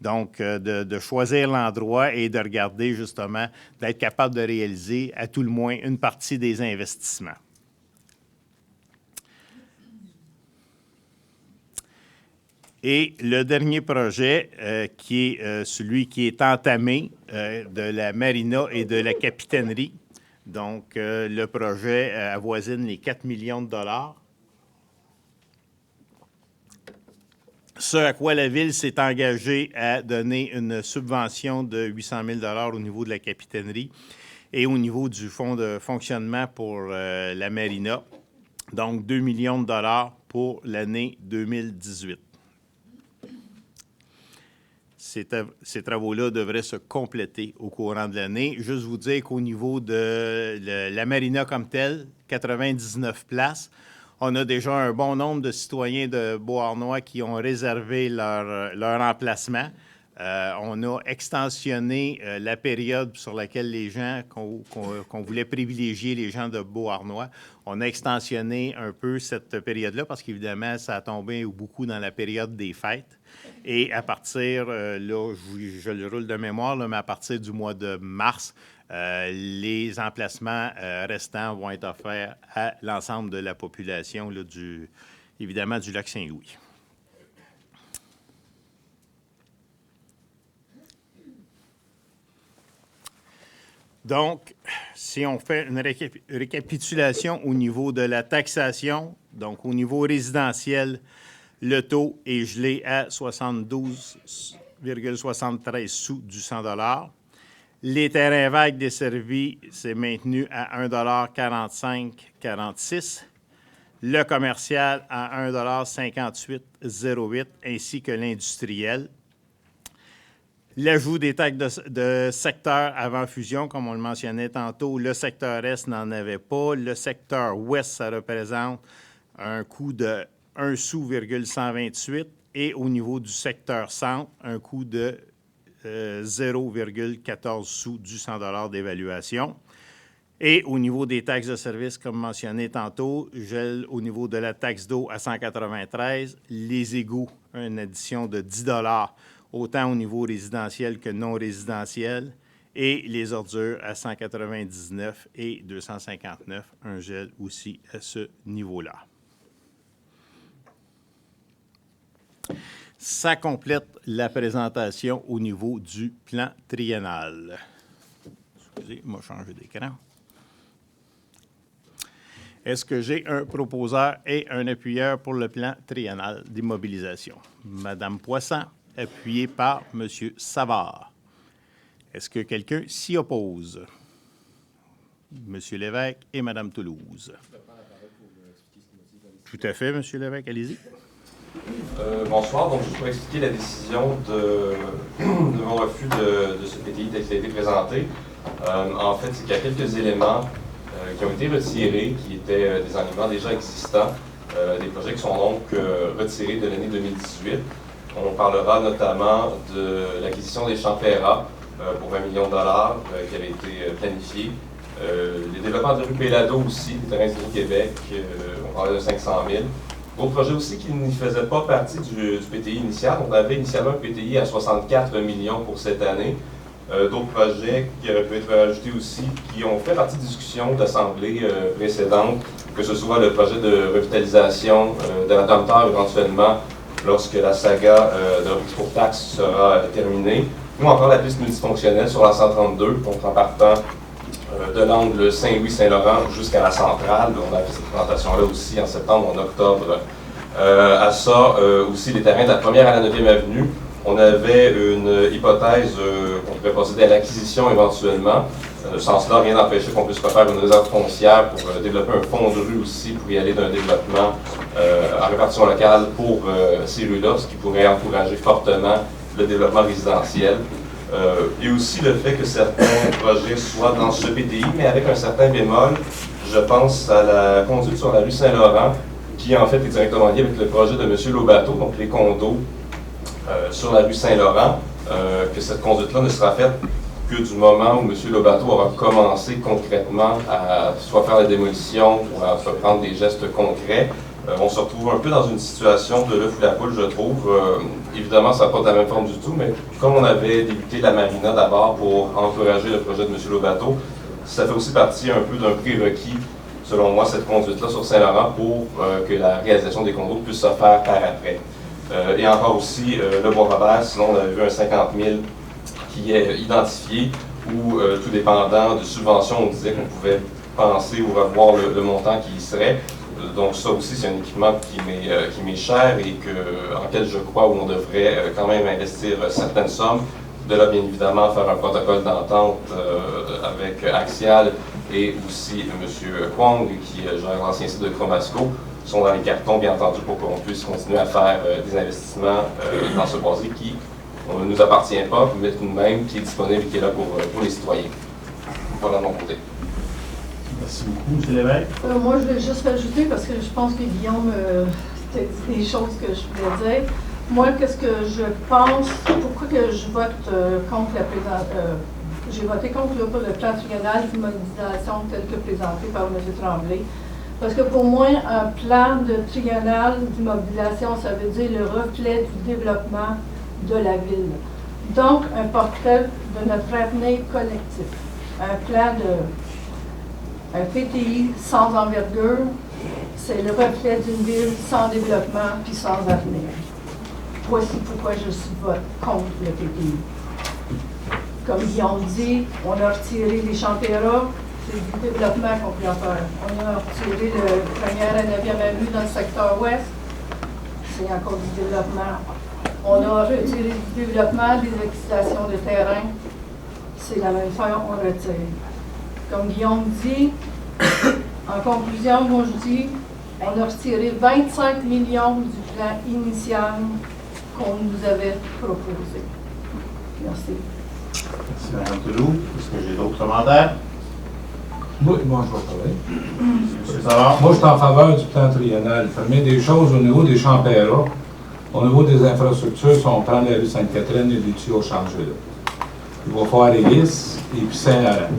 Donc, de choisir l'endroit et de regarder justement, d'être capable de réaliser à tout le moins une partie des investissements. Et le dernier projet, qui est celui qui est entamé de la marina et de la capitainerie. Donc, le projet avoisine les 4 millions de $. Ce à quoi la Ville s'est engagée à donner une subvention de 800 000 $ au niveau de la capitainerie et au niveau du fonds de fonctionnement pour la marina. Donc, 2 millions de $ pour l'année 2018. Ces travaux-là devraient se compléter au courant de l'année. Juste vous dire qu'au niveau de la marina comme telle, 99 places, on a déjà un bon nombre de citoyens de Beauharnois qui ont réservé leur emplacement. On a extensionné la période sur laquelle les gens, qu'on voulait privilégier les gens de Beauharnois, on a extensionné un peu cette période-là parce qu'évidemment, ça a tombé beaucoup dans la période des fêtes. Et à partir, là, je le roule de mémoire, là, mais à partir du mois de mars, les emplacements restants vont être offerts à l'ensemble de la population, là, évidemment, du lac Saint-Louis. Donc, si on fait une récapitulation au niveau de la taxation, donc au niveau résidentiel, le taux est gelé à 72,73 sous du 100 $. Les terrains vagues desservis, c'est maintenu à 1,4546 $. Le commercial à 1,5808 $, ainsi que l'industriel. L'ajout des taxes de secteur avant fusion, comme on le mentionnait tantôt, le secteur Est n'en avait pas. Le secteur Ouest, ça représente un coût de 1 sous,128 et au niveau du secteur Centre, un coût de 0,14 sous du 100 $ d'évaluation. Et au niveau des taxes de service, comme mentionné tantôt, gèle au niveau de la taxe d'eau à 193, les égouts, une addition de 10 $, autant au niveau résidentiel que non résidentiel, et les ordures à 199 et 259, un gel aussi à ce niveau-là. Ça complète la présentation au niveau du plan triennal. Excusez, m'a changé d'écran. Est-ce que j'ai un proposeur et un appuyeur pour le plan triennal d'immobilisation? Madame Poisson, appuyée par Monsieur Savard. Est-ce que quelqu'un s'y oppose? Monsieur Lévesque et Madame Toulouse. Tout à fait, Monsieur Lévesque, allez-y.
Bonsoir. Donc, juste pour expliquer la décision de mon refus de ce PTI tel qu'il a été présenté. En fait, c'est qu'il y a quelques éléments qui ont été retirés, qui étaient des éléments déjà existants, des projets qui sont donc retirés de l'année 2018. On parlera notamment de l'acquisition des champs Ferrat pour 20 millions de dollars qui avait été planifié. Les développements de rue Bellado aussi, des terrains du Québec, on parlait de 500 000. D'autres projets aussi qui ne faisaient pas partie du PTI initial. On avait initialement un PTI à 64 millions pour cette année. D'autres projets qui auraient pu être ajoutés aussi, qui ont fait partie de discussions d'assemblées précédentes, que ce soit le projet de revitalisation de la Dame-Terre éventuellement, lorsque la saga de reprise pour taxe sera terminée, ou encore la piste multifonctionnelle sur la 132, donc en partant de l'angle Saint-Louis-Saint-Laurent jusqu'à la centrale. On a fait cette présentation-là aussi en septembre, en octobre. À ça, aussi les terrains de la 1er à la 9e avenue. On avait une hypothèse qu'on pourrait procéder à l'acquisition éventuellement. Sans cela, rien n'empêchait qu'on puisse refaire une réserve foncière pour développer un fonds de rue aussi, pour y aller d'un développement en répartition locale pour ces rues-là, ce qui pourrait encourager fortement le développement résidentiel. Et aussi le fait que certains projets soient dans ce PTI, mais avec un certain bémol. Je pense à la conduite sur la rue Saint-Laurent, qui en fait est directement liée avec le projet de M. Lobato, donc les condos sur la rue Saint-Laurent, que cette conduite-là ne sera faite que du moment où M. Lobato aura commencé concrètement à soit faire la démolition ou à prendre des gestes concrets. On se retrouve un peu dans une situation de l'œuf ou la poule, je trouve. Évidemment, ça n'a pas de la même forme du tout, mais comme on avait débuté la marina d'abord pour encourager le projet de M. Lobato, ça fait aussi partie un peu d'un prérequis, selon moi, cette conduite-là sur Saint-Laurent pour que la réalisation des condos puisse se faire par après. Et encore aussi, le Bois-Robert, sinon on avait vu un 50 000 qui est identifié, ou tout dépendant de subventions, on disait qu'on pouvait penser ou revoir le montant qui y serait. Donc ça aussi, c'est un équipement qui m'est cher et en lequel je crois où on devrait quand même investir certaines sommes. De là, bien évidemment, faire un protocole d'entente avec Axial et aussi M. Kwong, qui gère l'ancien site de Chromasco, sont dans les cartons, bien entendu, pour qu'on puisse continuer à faire des investissements dans ce boisier qui ne nous appartient pas, mais tout de même qui est disponible et qui est là pour les citoyens. Voilà de mon côté.
Merci beaucoup, M. Lévesque.
Moi, je vais juste rajouter, parce que je pense que Guillaume t'a dit des choses que je voulais dire. Moi, qu'est-ce que je pense, pourquoi que je vote contre j'ai voté contre le plan triennal d'immobilisation tel que présenté par M. Tremblay. Parce que pour moi, un plan de triennal d'immobilisation, ça veut dire le reflet du développement de la ville. Donc, un portrait de notre avenir collectif. Un plan un PTI sans envergure, c'est le reflet d'une ville sans développement puis sans avenir. Voici pourquoi je vote contre le PTI. Comme Guillaume dit, on a retiré les champs Ferrat, c'est du développement qu'on peut en faire. On a retiré le 1er à 9e avenue dans le secteur ouest, c'est encore du développement. On a retiré du développement des acquisitions de terrain, c'est la même chose, on retire. Comme Guillaume dit, en conclusion, moi je dis, on a retiré 25 millions du plan initial qu'on nous avait proposé. Merci.
Merci, Mme Toulouse. Est-ce que j'ai d'autres commentaires?
Oui, moi je vais parler.
M. Savard?
Moi je suis en faveur du plan triennal. Il faut mettre des choses au niveau des champs Ferrat, au niveau des infrastructures, si on prend la rue Sainte-Catherine, il y a des tuyaux changés là. Il va falloir Hélice et puis Saint-Laurent.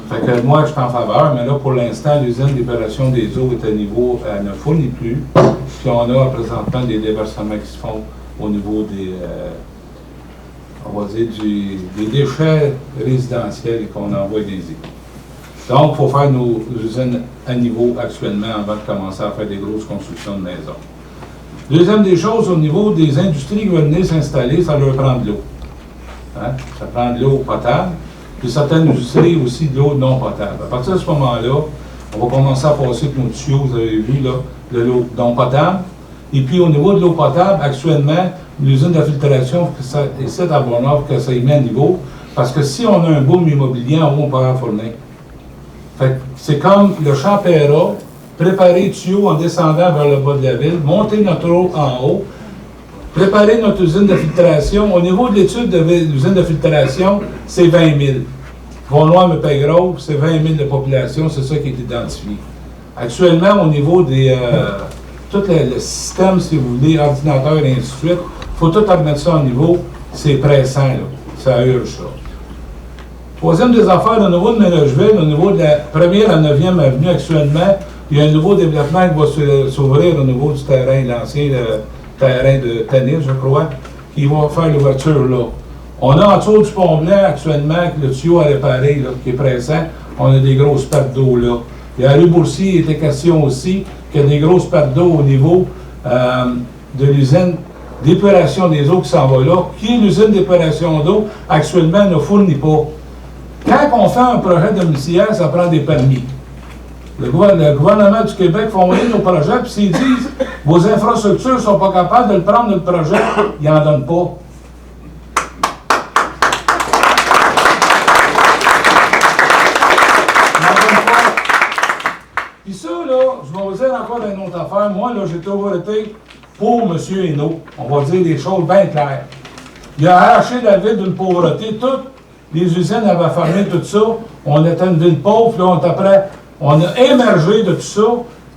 Fait que moi, je suis en faveur, mais là, pour l'instant, l'usine d'épuration des eaux est à niveau, elle ne fournit plus. Puis on a présentement des déversements qui se font au niveau des, on va dire, des déchets résidentiels et qu'on envoie des îles. Donc, il faut faire nos usines à niveau actuellement avant de commencer à faire des grosses constructions de maisons. Deuxième des choses, au niveau des industries qui veulent venir s'installer, ça leur prend de l'eau. Hein? Ça prend de l'eau potable. puis certaines industries aussi de l'eau non potable. À partir de ce moment-là, on va commencer à passer avec nos tuyaux, vous avez vu, là, de l'eau non potable. Et puis au niveau de l'eau potable, actuellement, l'usine de filtration essaie à Bonheur que ça y met à niveau, parce que si on a un boom immobilier en haut, on peut en fournir. Fait c'est comme le champ Perra, préparer le tuyau en descendant vers le bas de la ville, monter notre eau en haut, préparer notre usine de filtration. Au niveau de l'étude de l'usine de filtration, c'est 20 000. Vaughan me paye gros, c'est 20 000 de population, c'est ça qui est identifié. Actuellement, au niveau des tout le système, si vous voulez, ordinateur et ainsi de suite, il faut tout remettre ça au niveau, c'est pressant, là. Ça urge ça. Troisième des affaires, au niveau de Ménageville, au niveau de la 1e à 9e avenue actuellement, il y a un nouveau développement qui va s'ouvrir au niveau du terrain, l'ancien terrain de tennis, je crois, qui va faire l'ouverture là. On a en dessous du pont blanc actuellement, le tuyau à réparer, là, qui est pressant, on a des grosses pertes d'eau là. Il y a la rue Boursier, il était question aussi qu'il y a des grosses pertes d'eau au niveau de l'usine d'épuration des eaux qui s'en va là, qui est l'usine d'épuration d'eau, actuellement ne fournit pas. Quand on fait un projet domiciliaire, ça prend des permis. Le gouvernement du Québec font envoyer nos projets, puis s'ils disent vos infrastructures ne sont pas capables de le prendre, le projet, ils n'en donnent pas. Puis ça, là, je vais vous dire encore une autre affaire. Moi, là, j'ai toujours été pour M. Hainaut. On va dire des choses bien claires. Il a arraché la ville d'une pauvreté. Toutes les usines avaient fermé tout ça. On était une ville pauvre. Là, on a émergé de tout ça.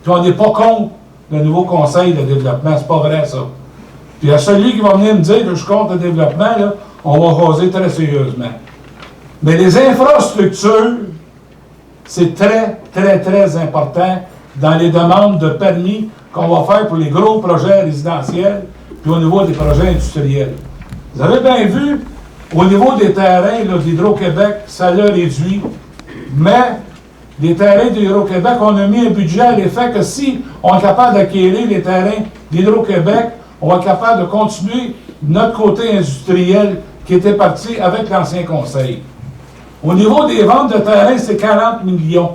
Puis on n'est pas contre le nouveau conseil de développement. C'est pas vrai, ça. Puis à celui qui va venir me dire que je suis contre le développement, là, on va raser très sérieusement. Mais les infrastructures, c'est très, très, très important dans les demandes de permis qu'on va faire pour les gros projets résidentiels puis au niveau des projets industriels. Vous avez bien vu, au niveau des terrains d'Hydro-Québec, ça l'a réduit. Mais les terrains d'Hydro-Québec, on a mis un budget à l'effet que si on est capable d'acquérir les terrains d'Hydro-Québec, on va être capable de continuer notre côté industriel qui était parti avec l'ancien conseil. Au niveau des ventes de terrain, c'est 40 millions.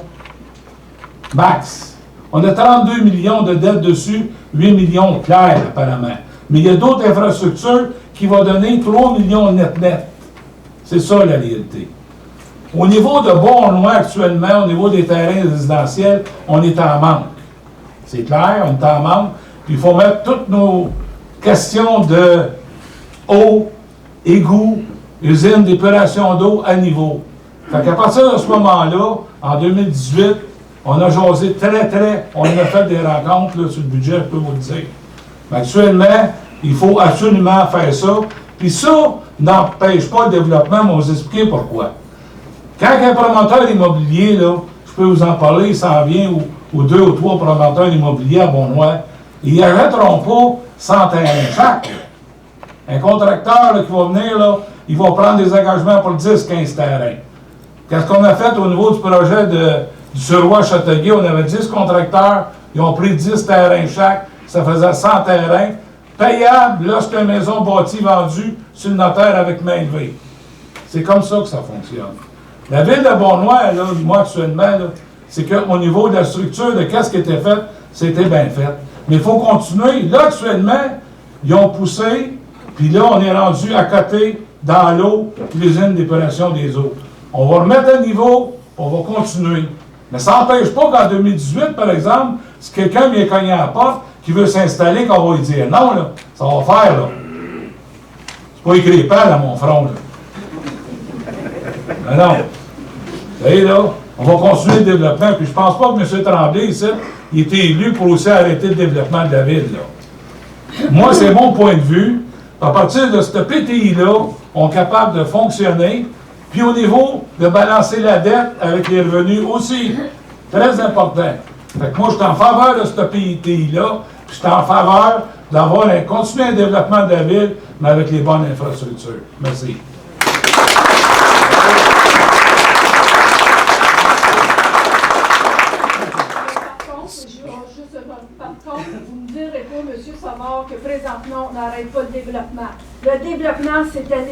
Max. On a 32 millions de dettes dessus, 8 millions clairs, apparemment. Mais il y a d'autres infrastructures qui vont donner 3 millions net. C'est ça, la réalité. Au niveau de Beauharnois, actuellement, au niveau des terrains résidentiels, on est en manque. C'est clair, on est en manque. Puis il faut mettre toutes nos questions de eau, égouts, usine d'épuration d'eau à niveau. Fait qu'à partir de ce moment-là, en 2018, on a jasé on a fait des rencontres là, sur le budget, je peux vous le dire. Mais actuellement, il faut absolument faire ça. Puis ça n'empêche pas le développement, mais on va vous expliquer pourquoi. Quand un promoteur immobilier, là, je peux vous en parler, il s'en vient, ou 2 ou 3 promoteurs immobiliers à Beauharnois, ils n'arrêteront pas 100 terrains chaque. Un contracteur là, qui va venir, là, il va prendre des engagements pour 10-15 terrains. Qu'est-ce qu'on a fait au niveau du projet du Suroît-Châteauguay? On avait 10 contracteurs, ils ont pris 10 terrains chaque, ça faisait 100 terrains, payables lorsqu'une maison bâtie vendue sur le notaire avec main levée. C'est comme ça que ça fonctionne. La ville de Beauharnois, là, moi actuellement, c'est qu'au niveau de la structure, de qu'est-ce qui était fait, c'était bien fait. Mais il faut continuer. Là, actuellement, ils ont poussé, puis là, on est rendu à côté, dans l'eau, l'usine d'épuration des eaux. On va remettre à niveau, on va continuer. Mais ça n'empêche pas qu'en 2018, par exemple, si quelqu'un vient cogner à la porte, qui veut s'installer, qu'on va lui dire non, là, ça va faire, là. C'est pas écrit pas à mon front, là. Mais non. Vous voyez, là, on va continuer le développement, puis je pense pas que M. Tremblay, ici, il était élu pour aussi arrêter le développement de la ville, là. Moi, c'est mon point de vue. À partir de ce PTI-là, on est capable de fonctionner. Puis au niveau de balancer la dette avec les revenus aussi, très important. Fait que moi, je suis en faveur de ce PTI-là, puis je suis en faveur d'avoir continuer un développement de la ville, mais avec les bonnes infrastructures. Merci.
Par contre, vous ne direz pas, M. Savard, que présentement, on arrête n'arrête pas le développement. Le développement, c'était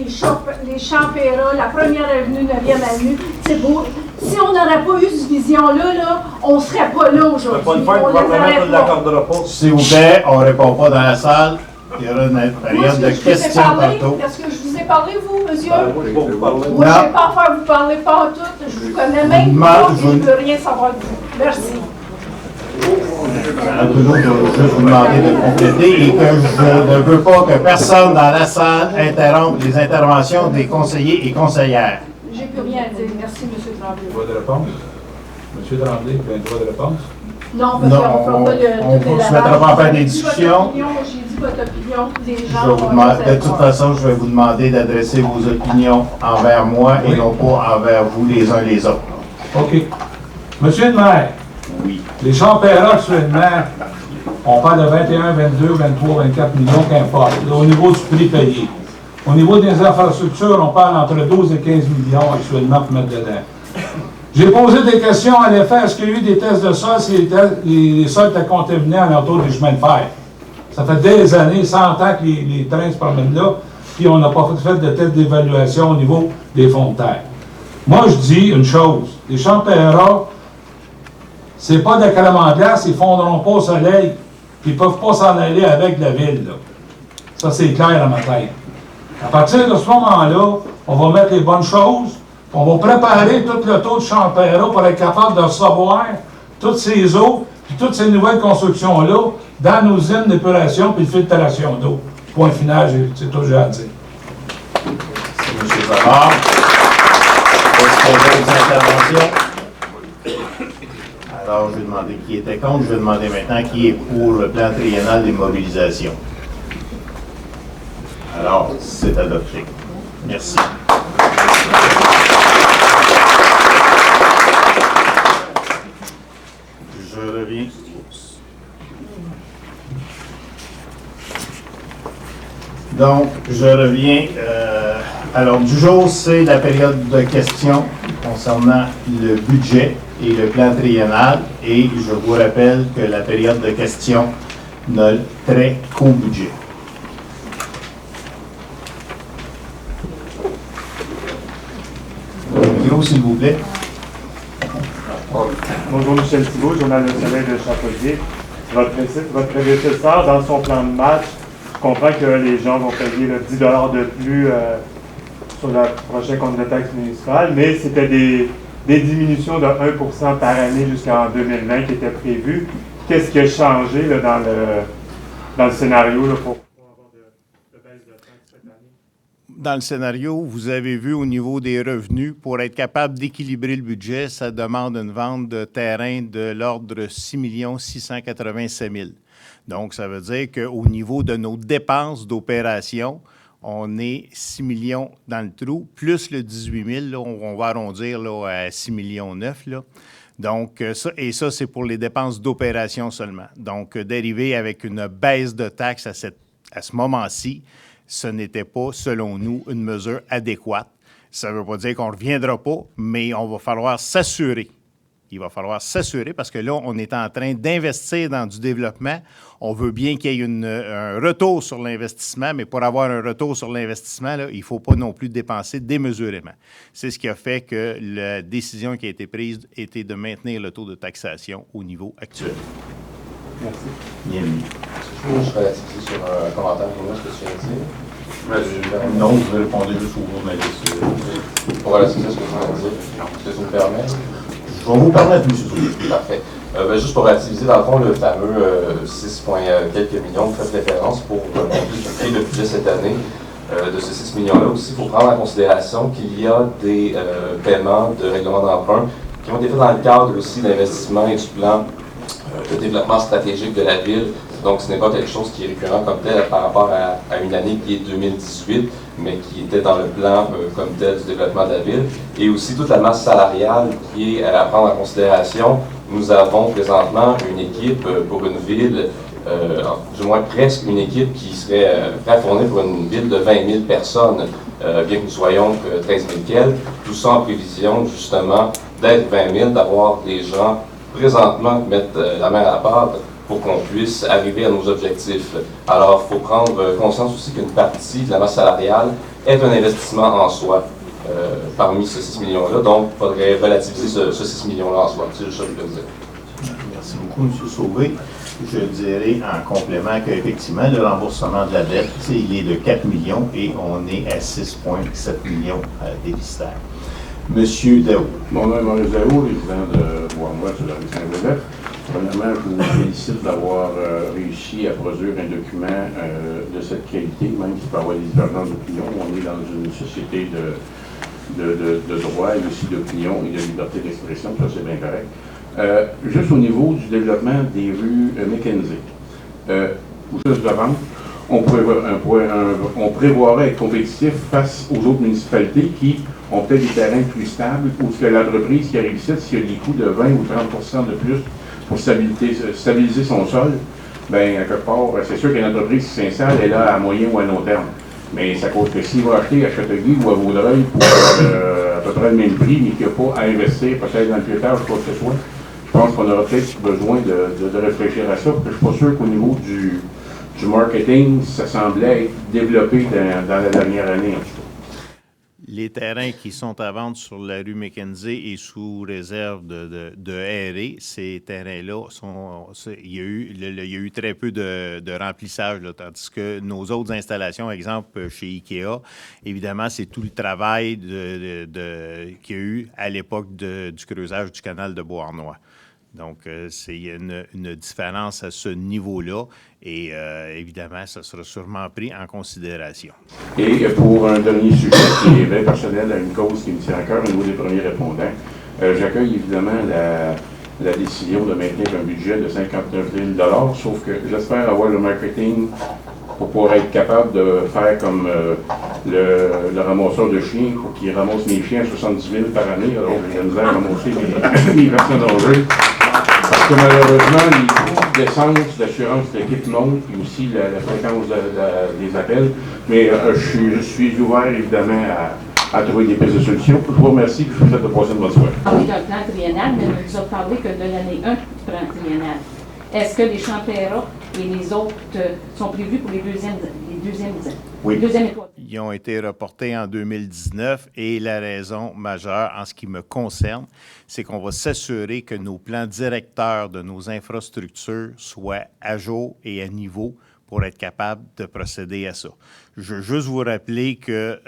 les Champéras, la première avenue, 9e avenue. C'est beau. Si on n'aurait pas eu cette vision-là, là, on ne serait pas là aujourd'hui.
Pas une fois que le gouvernement ne l'accordera pas.
S'il vous plaît, on ne répond pas dans la salle. Il y aura une période de questions tantôt.
Est-ce que je vous ai parlé, vous, monsieur?
Moi, je vais vous parler.
Moi, je ne vais pas faire vous parler pas en tout. Je vous connais même pas et je ne veux rien savoir de vous. Merci.
Toujours, je veux juste vous demander de compléter et que je ne veux pas que personne dans la salle interrompe les interventions des conseillers et conseillères.
J'ai plus rien à dire. Merci, M. Tremblay.
Droit de réponse? M. Tremblay, vous avez un droit de réponse?
Non, parce qu'on ne fait pas
on ne se mettra pas à faire des discussions.
J'ai dit votre opinion. Les
Je
gens
vais vous demander, de toute façon, je vais vous demander d'adresser vos opinions envers moi et non pas envers vous les uns les autres.
OK. Monsieur le maire,
Oui.
les Champéras actuellement, on parle de 21, 22, 23, 24 millions, qu'importe, là, au niveau du prix payé. Au niveau des infrastructures, on parle entre 12 et 15 millions actuellement pour mettre dedans. J'ai posé des questions à l'effet, est-ce qu'il y a eu des tests de sol si les sols étaient contaminés alentour des chemins de fer? Ça fait des années, 100 ans que les trains se promènent là, puis on n'a pas fait de tests d'évaluation au niveau des fonds de terre. Moi, je dis une chose, les Champéras, c'est pas de la glace, ils ne fondront pas au soleil, puis ils ne peuvent pas s'en aller avec la ville, là. Ça, c'est clair à ma tête. À partir de ce moment-là, on va mettre les bonnes choses, on va préparer tout le taux de Champéras pour être capable de recevoir toutes ces eaux, puis toutes ces nouvelles constructions-là, dans nos usines d'épuration puis de filtration d'eau. Point final, c'est tout ce que j'ai à dire.
Merci, M. Savard. Est-ce qu'on a des interventions? Alors, je vais demander qui était contre. Je vais demander maintenant qui est pour le plan triennal des mobilisations. Alors, c'est adopté. Merci. Je reviens. Donc, je reviens. À l'ordre du jour, c'est la période de questions concernant le budget et le plan triennal. Et je vous rappelle que la période de questions n'a trait qu'au budget. Micro, s'il vous plaît.
Bonjour, Michel Thibault, Journal Le Soleil de Chapelier. Votre prédécesseur, dans son plan de match, je comprends que les gens vont payer le 10 $ de plus sur la prochaine compte de taxe municipale, mais c'était des diminutions de 1% par année jusqu'en 2020 qui étaient prévues. Qu'est-ce qui a changé là, dans le scénario là, pour avoir de baisse de taxes cette année?
Dans le scénario, vous avez vu au niveau des revenus, pour être capable d'équilibrer le budget, ça demande une vente de terrain de l'ordre de 6 687 000. Donc, ça veut dire qu'au niveau de nos dépenses d'opération, on est 6 millions dans le trou, plus le 18 000, là, on va arrondir là, à 6 millions 9. Là. Donc, ça, c'est pour les dépenses d'opération seulement. Donc, d'arriver avec une baisse de taxes à ce moment-ci, ce n'était pas, selon nous, une mesure adéquate. Ça ne veut pas dire qu'on ne reviendra pas, mais on va falloir s'assurer. Il va falloir s'assurer parce que là, on est en train d'investir dans du développement. On veut bien qu'il y ait un retour sur l'investissement, mais pour avoir un retour sur l'investissement, là, il ne faut pas non plus dépenser démesurément. C'est ce qui a fait que la décision qui a été prise était de maintenir le taux de taxation au niveau actuel.
Merci.
Bienvenue.
Je peux relativiser sur un commentaire pour moi, ce que tu viens de dire.
Non, vous répondez juste aux journalistes.
Pour relativiser ce que tu viens de dire, est-ce que tu me permets?
Je vais vous permettre, M. Soulier.
Parfait. Juste pour relativiser, dans le fond, le fameux 6 quelques millions, vous faites référence pour compléter le budget cette année. De ces 6 millions-là aussi, il faut prendre en considération qu'il y a des paiements de règlement d'emprunt qui ont été faits dans le cadre aussi d'investissement et du plan de développement stratégique de la ville. Donc, ce n'est pas quelque chose qui est récurrent comme tel par rapport à une année qui est 2018, mais qui était dans le plan comme tel du développement de la ville. Et aussi toute la masse salariale qui est à prendre en considération. Nous avons présentement une équipe pour une ville, du moins presque une équipe qui serait prête à fournir pour une ville de 20 000 personnes, bien que nous soyons 13 000 quelques. Tout ça en prévision justement d'être 20 000, d'avoir des gens présentement qui mettent la main à la pâte pour qu'on puisse arriver à nos objectifs. Alors, il faut prendre conscience aussi qu'une partie de la masse salariale est un investissement en soi parmi ces 6 millions-là. Donc, il faudrait relativiser ce 6 millions-là en soi. C'est juste ça que je veux dire.
Merci beaucoup, M. Sauvé. Je dirais en complément qu'effectivement, le remboursement de la dette, il est de 4 millions et on est à 6,7 millions déficitaires. Monsieur Daou.
Mon nom est Maurice Daou, résident de Bois-Moi sur la rue Saint-Joseph. Premièrement, je vous félicite d'avoir réussi à produire un document de cette qualité, même s'il peut y avoir des divergences d'opinion. On est dans une société de droit et aussi d'opinion et de liberté d'expression, ça c'est bien correct. Juste au niveau du développement des rues Mackenzie, ou juste de vente, on prévoirait être compétitif face aux autres municipalités qui ont peut-être des terrains plus stables, ou que l'entreprise qui arrive ici, s'il y a des coûts de 20 ou 30 de plus pour stabiliser son sol, bien, à quelque part, c'est sûr qu'une entreprise qui s'installe est là à moyen ou à long terme. Mais ça cause que s'il va acheter à Châteauguay ou à Vaudreuil pour à peu près le même prix, mais qu'il n'y a pas à investir peut-être dans le piétage ou quoi que ce soit, je pense qu'on aura peut-être besoin de réfléchir à ça, parce que je ne suis pas sûr qu'au niveau du marketing, ça semblait être développé dans la dernière année, en tout cas.
Les terrains qui sont à vendre sur la rue Mackenzie et sous réserve de aérés, ces terrains-là, il y a eu très peu de remplissage, là, tandis que nos autres installations, exemple chez IKEA, évidemment, c'est tout le travail qu'il y a eu à l'époque du creusage du canal de Beauharnois. Donc, il y a une différence à ce niveau-là et évidemment, ça sera sûrement pris en considération.
Et pour un dernier sujet qui est bien personnel à une cause qui me tient à cœur au niveau des premiers répondants, j'accueille évidemment la décision de maintenir un budget de 59 000 $, sauf que j'espère avoir le marketing pour pouvoir être capable de faire comme le ramasseur de chiens, pour qu'il ramasse mes chiens à 70 000 par année, alors j'ai la misère à ramasser mes personnes âgées. Parce que malheureusement, les coûts d'essence, d'assurance de l'équipe montent, puis aussi la fréquence des appels. Mais je suis ouvert évidemment à trouver des pistes de solutions. Je vous remercie et je vous souhaite de passer une bonne soirée.
On est dans le plan triennal, mais on ne nous a parlé que de l'année 1 du plan triennal. Est-ce que les Champéras et les autres sont prévus pour les deuxièmes ans?
Oui.
Ils ont été reportés en 2019 et la raison majeure en ce qui me concerne, c'est qu'on va s'assurer que nos plans directeurs de nos infrastructures soient à jour et à niveau pour être capable de procéder à ça. Je veux juste vous rappeler que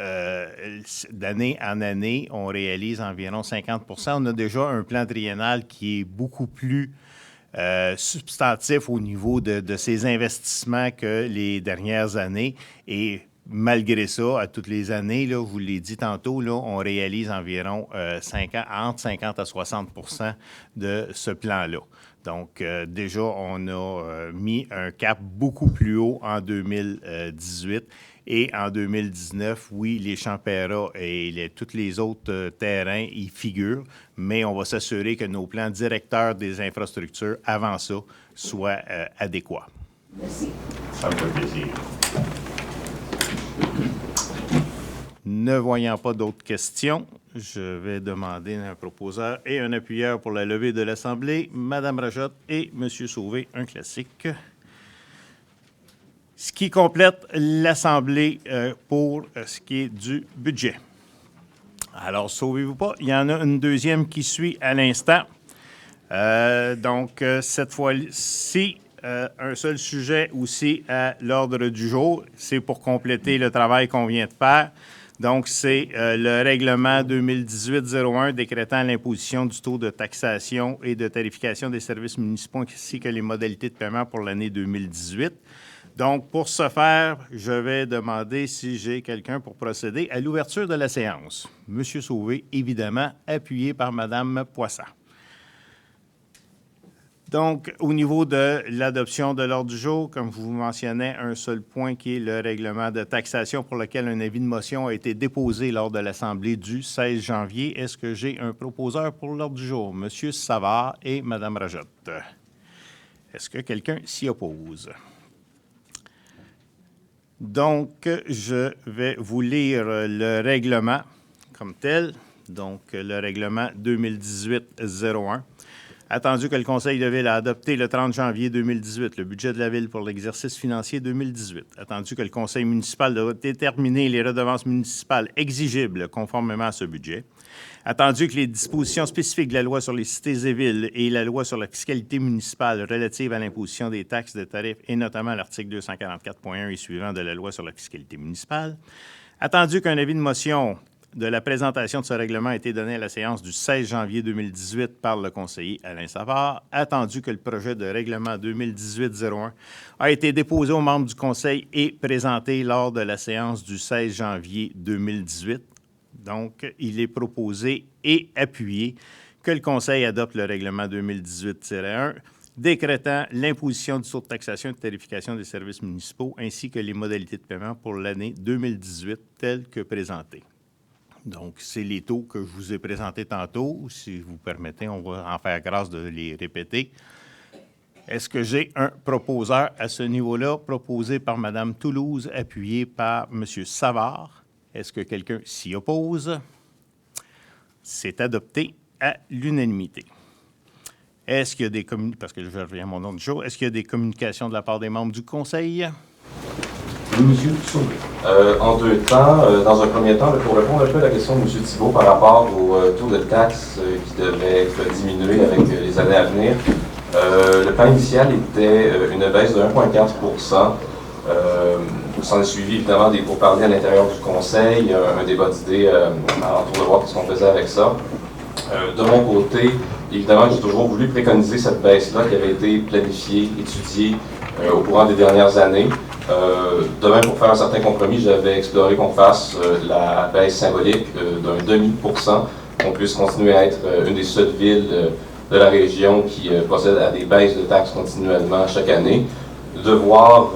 d'année en année, on réalise environ 50 %. On a déjà un plan triennal qui est beaucoup plus substantif au niveau de ces investissements que les dernières années. Et malgré ça, à toutes les années, là, je vous l'ai dit tantôt, là, on réalise environ entre 50 à 60 % de ce plan-là. Donc, déjà, on a mis un cap beaucoup plus haut en 2018. Et en 2019, oui, les Champéras et tous les autres terrains y figurent, mais on va s'assurer que nos plans directeurs des infrastructures, avant ça, soient adéquats.
Merci.
Ça me fait plaisir.
Ne voyant pas d'autres questions, je vais demander un proposeur et un appuyeur pour la levée de l'Assemblée, Mme Rajotte et M. Sauvé, un classique. Ce qui complète l'Assemblée pour ce qui est du budget. Alors, sauvez-vous pas, il y en a une deuxième qui suit à l'instant. Donc, cette fois-ci, un seul sujet aussi à l'ordre du jour. C'est pour compléter le travail qu'on vient de faire. Donc, c'est le règlement 2018-01 décrétant l'imposition du taux de taxation et de tarification des services municipaux ainsi que les modalités de paiement pour l'année 2018. Donc, pour ce faire, je vais demander si j'ai quelqu'un pour procéder à l'ouverture de la séance. Monsieur Sauvé, évidemment, appuyé par Mme Poisson. Donc, au niveau de l'adoption de l'ordre du jour, comme je vous mentionnais, un seul point qui est le règlement de taxation pour lequel un avis de motion a été déposé lors de l'Assemblée du 16 janvier. Est-ce que j'ai un proposeur pour l'ordre du jour? Monsieur Savard et Mme Rajotte. Est-ce que quelqu'un s'y oppose? Donc, je vais vous lire le règlement comme tel. Donc, le règlement 2018-01. Attendu que le Conseil de Ville a adopté le 30 janvier 2018 le budget de la Ville pour l'exercice financier 2018. Attendu que le Conseil municipal doit déterminer les redevances municipales exigibles conformément à ce budget. Attendu que les dispositions spécifiques de la loi sur les cités et villes et la loi sur la fiscalité municipale relative à l'imposition des taxes de tarifs et notamment l'article 244.1 et suivant de la loi sur la fiscalité municipale. Attendu qu'un avis de motion de la présentation de ce règlement a été donné à la séance du 16 janvier 2018 par le conseiller Alain Savard. Attendu que le projet de règlement 2018-01 a été déposé aux membres du conseil et présenté lors de la séance du 16 janvier 2018. Donc, il est proposé et appuyé que le conseil adopte le règlement 2018-1 décrétant l'imposition du taux de taxation et de tarification des services municipaux ainsi que les modalités de paiement pour l'année 2018 telles que présentées. Donc, c'est les taux que je vous ai présentés tantôt. Si vous permettez, on va en faire grâce de les répéter. Est-ce que j'ai un proposeur à ce niveau-là, proposé par Mme Toulouse, appuyé par M. Savard? Est-ce que quelqu'un s'y oppose? C'est adopté à l'unanimité. Est-ce qu'il y a des communications, parce que je reviens à mon nom du jour, est-ce qu'il y a des communications de la part des membres du Conseil?
Oui, monsieur Sauvé.
En deux temps. Dans un premier temps, pour répondre un peu à la question de M. Thibault par rapport au taux de taxe qui devrait être diminué avec les années à venir, le plan initial était une baisse de 1,4 s'en est suivi évidemment des pourparlers à l'intérieur du Conseil, un débat d'idées autour de voir ce qu'on faisait avec ça. De mon côté, évidemment, j'ai toujours voulu préconiser cette baisse-là qui avait été planifiée, étudiée au courant des dernières années. De même, pour faire un certain compromis, j'avais exploré qu'on fasse la baisse symbolique d'un 0,5 qu'on puisse continuer à être une des seules villes de la région qui procède à des baisses de taxes continuellement chaque année. De voir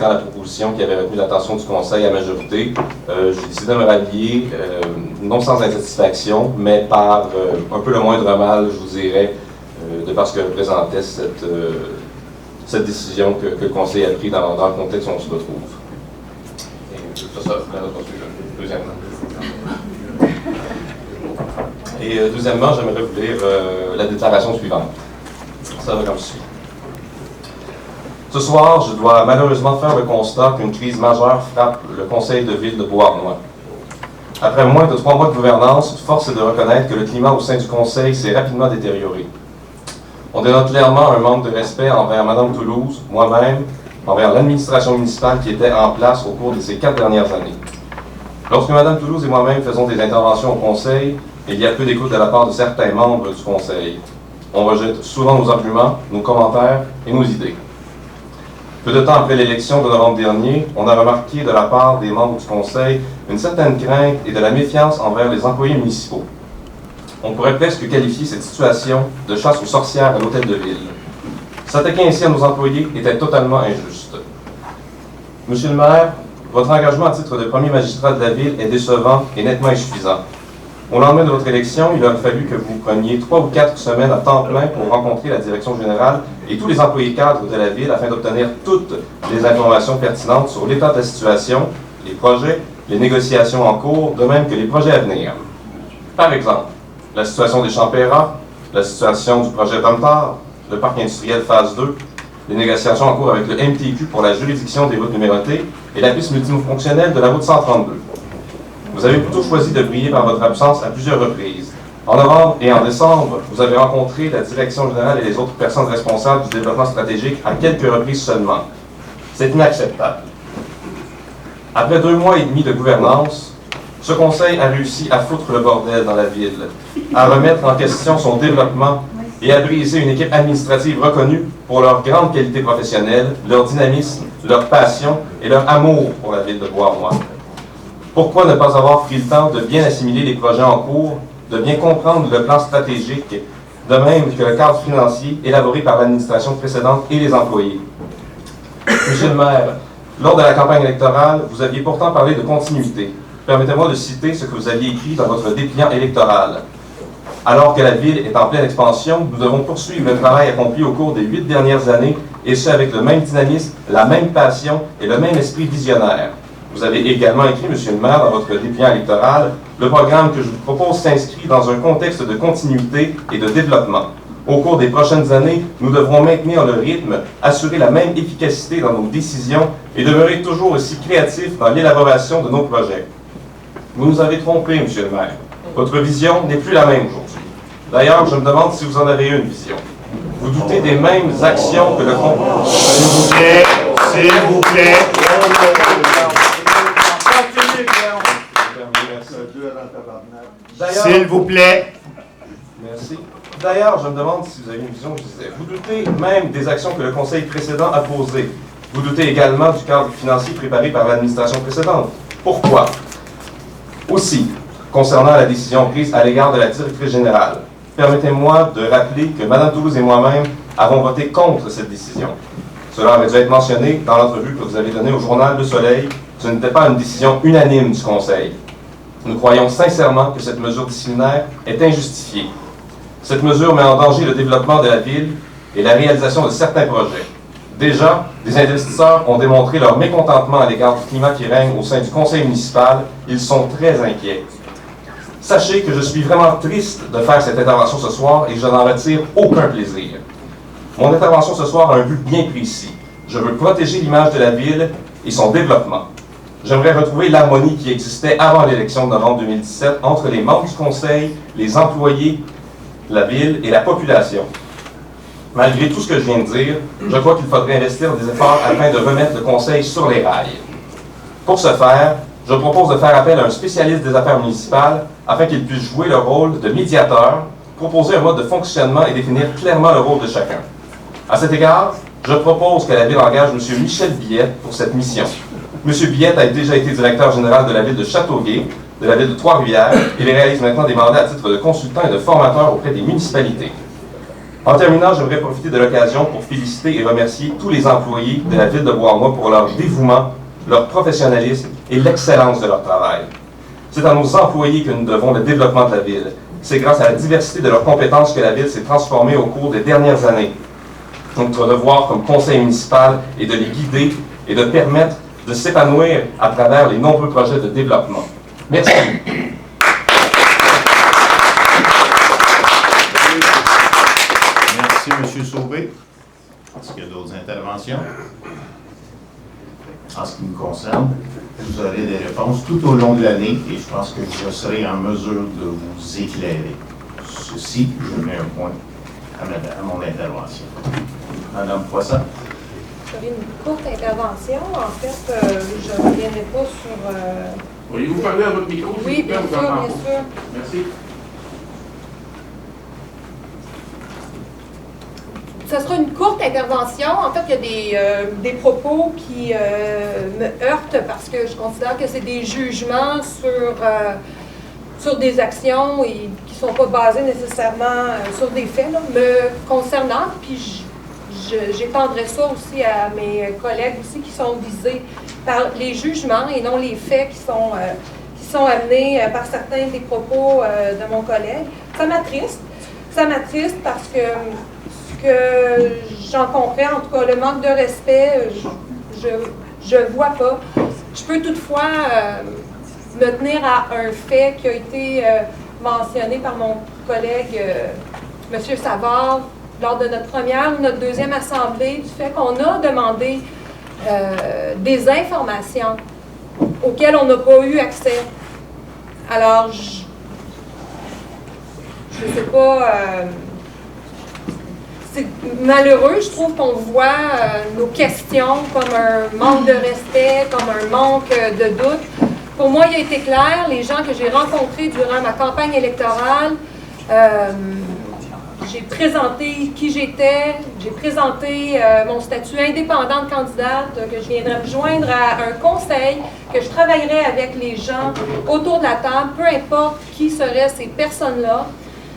la proposition qui avait retenu l'attention du Conseil à majorité, j'ai décidé de me rallier, non sans insatisfaction, mais par un peu le moindre mal, je vous dirais, de parce que représentait cette décision que le Conseil a prise dans le contexte où on se retrouve. Et deuxièmement, j'aimerais vous lire la déclaration suivante. Ça va comme suit. Ce soir, je dois malheureusement faire le constat qu'une crise majeure frappe le Conseil de ville de Beauharnois. Après moins de 3 mois de gouvernance, force est de reconnaître que le climat au sein du Conseil s'est rapidement détérioré. On dénote clairement un manque de respect envers Mme Toulouse, moi-même, envers l'administration municipale qui était en place au cours de ces 4 dernières années. Lorsque Mme Toulouse et moi-même faisons des interventions au Conseil, il y a peu d'écoute de la part de certains membres du Conseil. On rejette souvent nos arguments, nos commentaires et nos idées. Peu de temps après l'élection de novembre dernier, on a remarqué de la part des membres du Conseil une certaine crainte et de la méfiance envers les employés municipaux. On pourrait presque qualifier cette situation de chasse aux sorcières à l'hôtel de ville. S'attaquer ainsi à nos employés était totalement injuste. Monsieur le maire, votre engagement à titre de premier magistrat de la ville est décevant et nettement insuffisant. Au lendemain de votre élection, il aurait fallu que vous preniez 3 ou 4 semaines à temps plein pour rencontrer la direction générale et tous les employés cadres de la ville afin d'obtenir toutes les informations pertinentes sur l'état de la situation, les projets, les négociations en cours, de même que les projets à venir. Par exemple, la situation des Champs Perras, la situation du projet Domtar, le parc industriel phase 2, les négociations en cours avec le MTQ pour la juridiction des routes numérotées et la piste multifonctionnelle de la route 132. Vous avez plutôt choisi de briller par votre absence à plusieurs reprises. En novembre et en décembre, vous avez rencontré la direction générale et les autres personnes responsables du développement stratégique à quelques reprises seulement. C'est inacceptable. Après 2 mois et demi de gouvernance, ce conseil a réussi à foutre le bordel dans la ville, à remettre en question son développement et à briser une équipe administrative reconnue pour leur grande qualité professionnelle, leur dynamisme, leur passion et leur amour pour la ville de Beauharnois. Pourquoi ne pas avoir pris le temps de bien assimiler les projets en cours, de bien comprendre le plan stratégique, de même que le cadre financier élaboré par l'administration précédente et les employés? Monsieur le maire, lors de la campagne électorale, vous aviez pourtant parlé de continuité. Permettez-moi de citer ce que vous aviez écrit dans votre dépliant électoral. Alors que la ville est en pleine expansion, nous devons poursuivre le travail accompli au cours des 8 dernières années, et ce avec le même dynamisme, la même passion et le même esprit visionnaire. Vous avez également écrit, Monsieur le maire, dans votre dépliant électoral, Le programme que je vous propose s'inscrit dans un contexte de continuité et de développement. Au cours des prochaines années, nous devrons maintenir le rythme, assurer la même efficacité dans nos décisions et demeurer toujours aussi créatifs dans l'élaboration de nos projets. Vous nous avez trompés, Monsieur le maire. Votre vision n'est plus la même aujourd'hui. D'ailleurs, je me demande si vous en avez une vision. Vous doutez des mêmes actions que le Congrès.
S'il vous plaît, s'il vous plaît. S'il vous plaît.
Merci. D'ailleurs, je me demande si vous avez une vision, je disais. Vous doutez même des actions que le Conseil précédent a posées. Vous doutez également du cadre financier préparé par l'administration précédente. Pourquoi? Aussi, concernant la décision prise à l'égard de la directrice générale, permettez-moi de rappeler que Mme Toulouse et moi-même avons voté contre cette décision. Cela aurait dû être mentionné dans l'entrevue que vous avez donnée au journal Le Soleil. Ce n'était pas une décision unanime du Conseil. Nous croyons sincèrement que cette mesure disciplinaire est injustifiée. Cette mesure met en danger le développement de la ville et la réalisation de certains projets. Déjà, des investisseurs ont démontré leur mécontentement à l'égard du climat qui règne au sein du conseil municipal. Ils sont très inquiets. Sachez que je suis vraiment triste de faire cette intervention ce soir et je n'en retire aucun plaisir. Mon intervention ce soir a un but bien précis. Je veux protéger l'image de la ville et son développement. J'aimerais retrouver l'harmonie qui existait avant l'élection de novembre 2017 entre les membres du conseil, les employés, la ville et la population. Malgré tout ce que je viens de dire, je crois qu'il faudrait investir des efforts afin de remettre le conseil sur les rails. Pour ce faire, je propose de faire appel à un spécialiste des affaires municipales afin qu'il puisse jouer le rôle de médiateur, proposer un mode de fonctionnement et définir clairement le rôle de chacun. À cet égard, je propose que la Ville engage M. Michel Billette pour cette mission. M. Billette a déjà été directeur général de la Ville de Châteauguay, de la Ville de Trois-Rivières. Il réalise maintenant des mandats à titre de consultant et de formateur auprès des municipalités. En terminant, j'aimerais profiter de l'occasion pour féliciter et remercier tous les employés de la Ville de Beauharnois pour leur dévouement, leur professionnalisme et l'excellence de leur travail. C'est à nos employés que nous devons le développement de la Ville. C'est grâce à la diversité de leurs compétences que la Ville s'est transformée au cours des dernières années. Notre devoir comme conseil municipal est de les guider et de permettre de s'épanouir à travers les nombreux projets de développement. Merci.
Merci, M. Sauvé. Est-ce qu'il y a d'autres interventions? En ce qui me concerne, vous aurez des réponses tout au long de l'année et je pense que je serai en mesure de vous éclairer. Ceci, je mets un point à mon intervention. Madame Poisson.
J'aurais une courte intervention. En fait, je ne reviendrai pas sur...
Pourriez-vous parler à votre micro?
Oui, bien sûr, bien sûr.
Merci.
Ce sera une courte intervention. En fait, il y a des propos qui me heurtent parce que je considère que c'est des jugements sur des actions et qui ne sont pas basés nécessairement sur des faits là, me concernant. Puis j'étendrai ça aussi à mes collègues aussi qui sont visés par les jugements et non les faits qui sont amenés par certains des propos de mon collègue. Ça m'attriste. Ça m'attriste parce que j'en comprends, en tout cas, le manque de respect, je vois pas. Je peux toutefois me tenir à un fait qui a été mentionné par mon collègue M. Savard lors de notre première ou notre deuxième assemblée, du fait qu'on a demandé des informations auxquelles on n'a pas eu accès. Alors, je ne sais pas... c'est malheureux, je trouve, qu'on voit nos questions comme un manque de respect, comme un manque de doute. Pour moi, il a été clair, les gens que j'ai rencontrés durant ma campagne électorale, j'ai présenté qui j'étais, j'ai présenté mon statut indépendant de candidate, que je viendrais me joindre à un conseil, que je travaillerais avec les gens autour de la table, peu importe qui seraient ces personnes-là.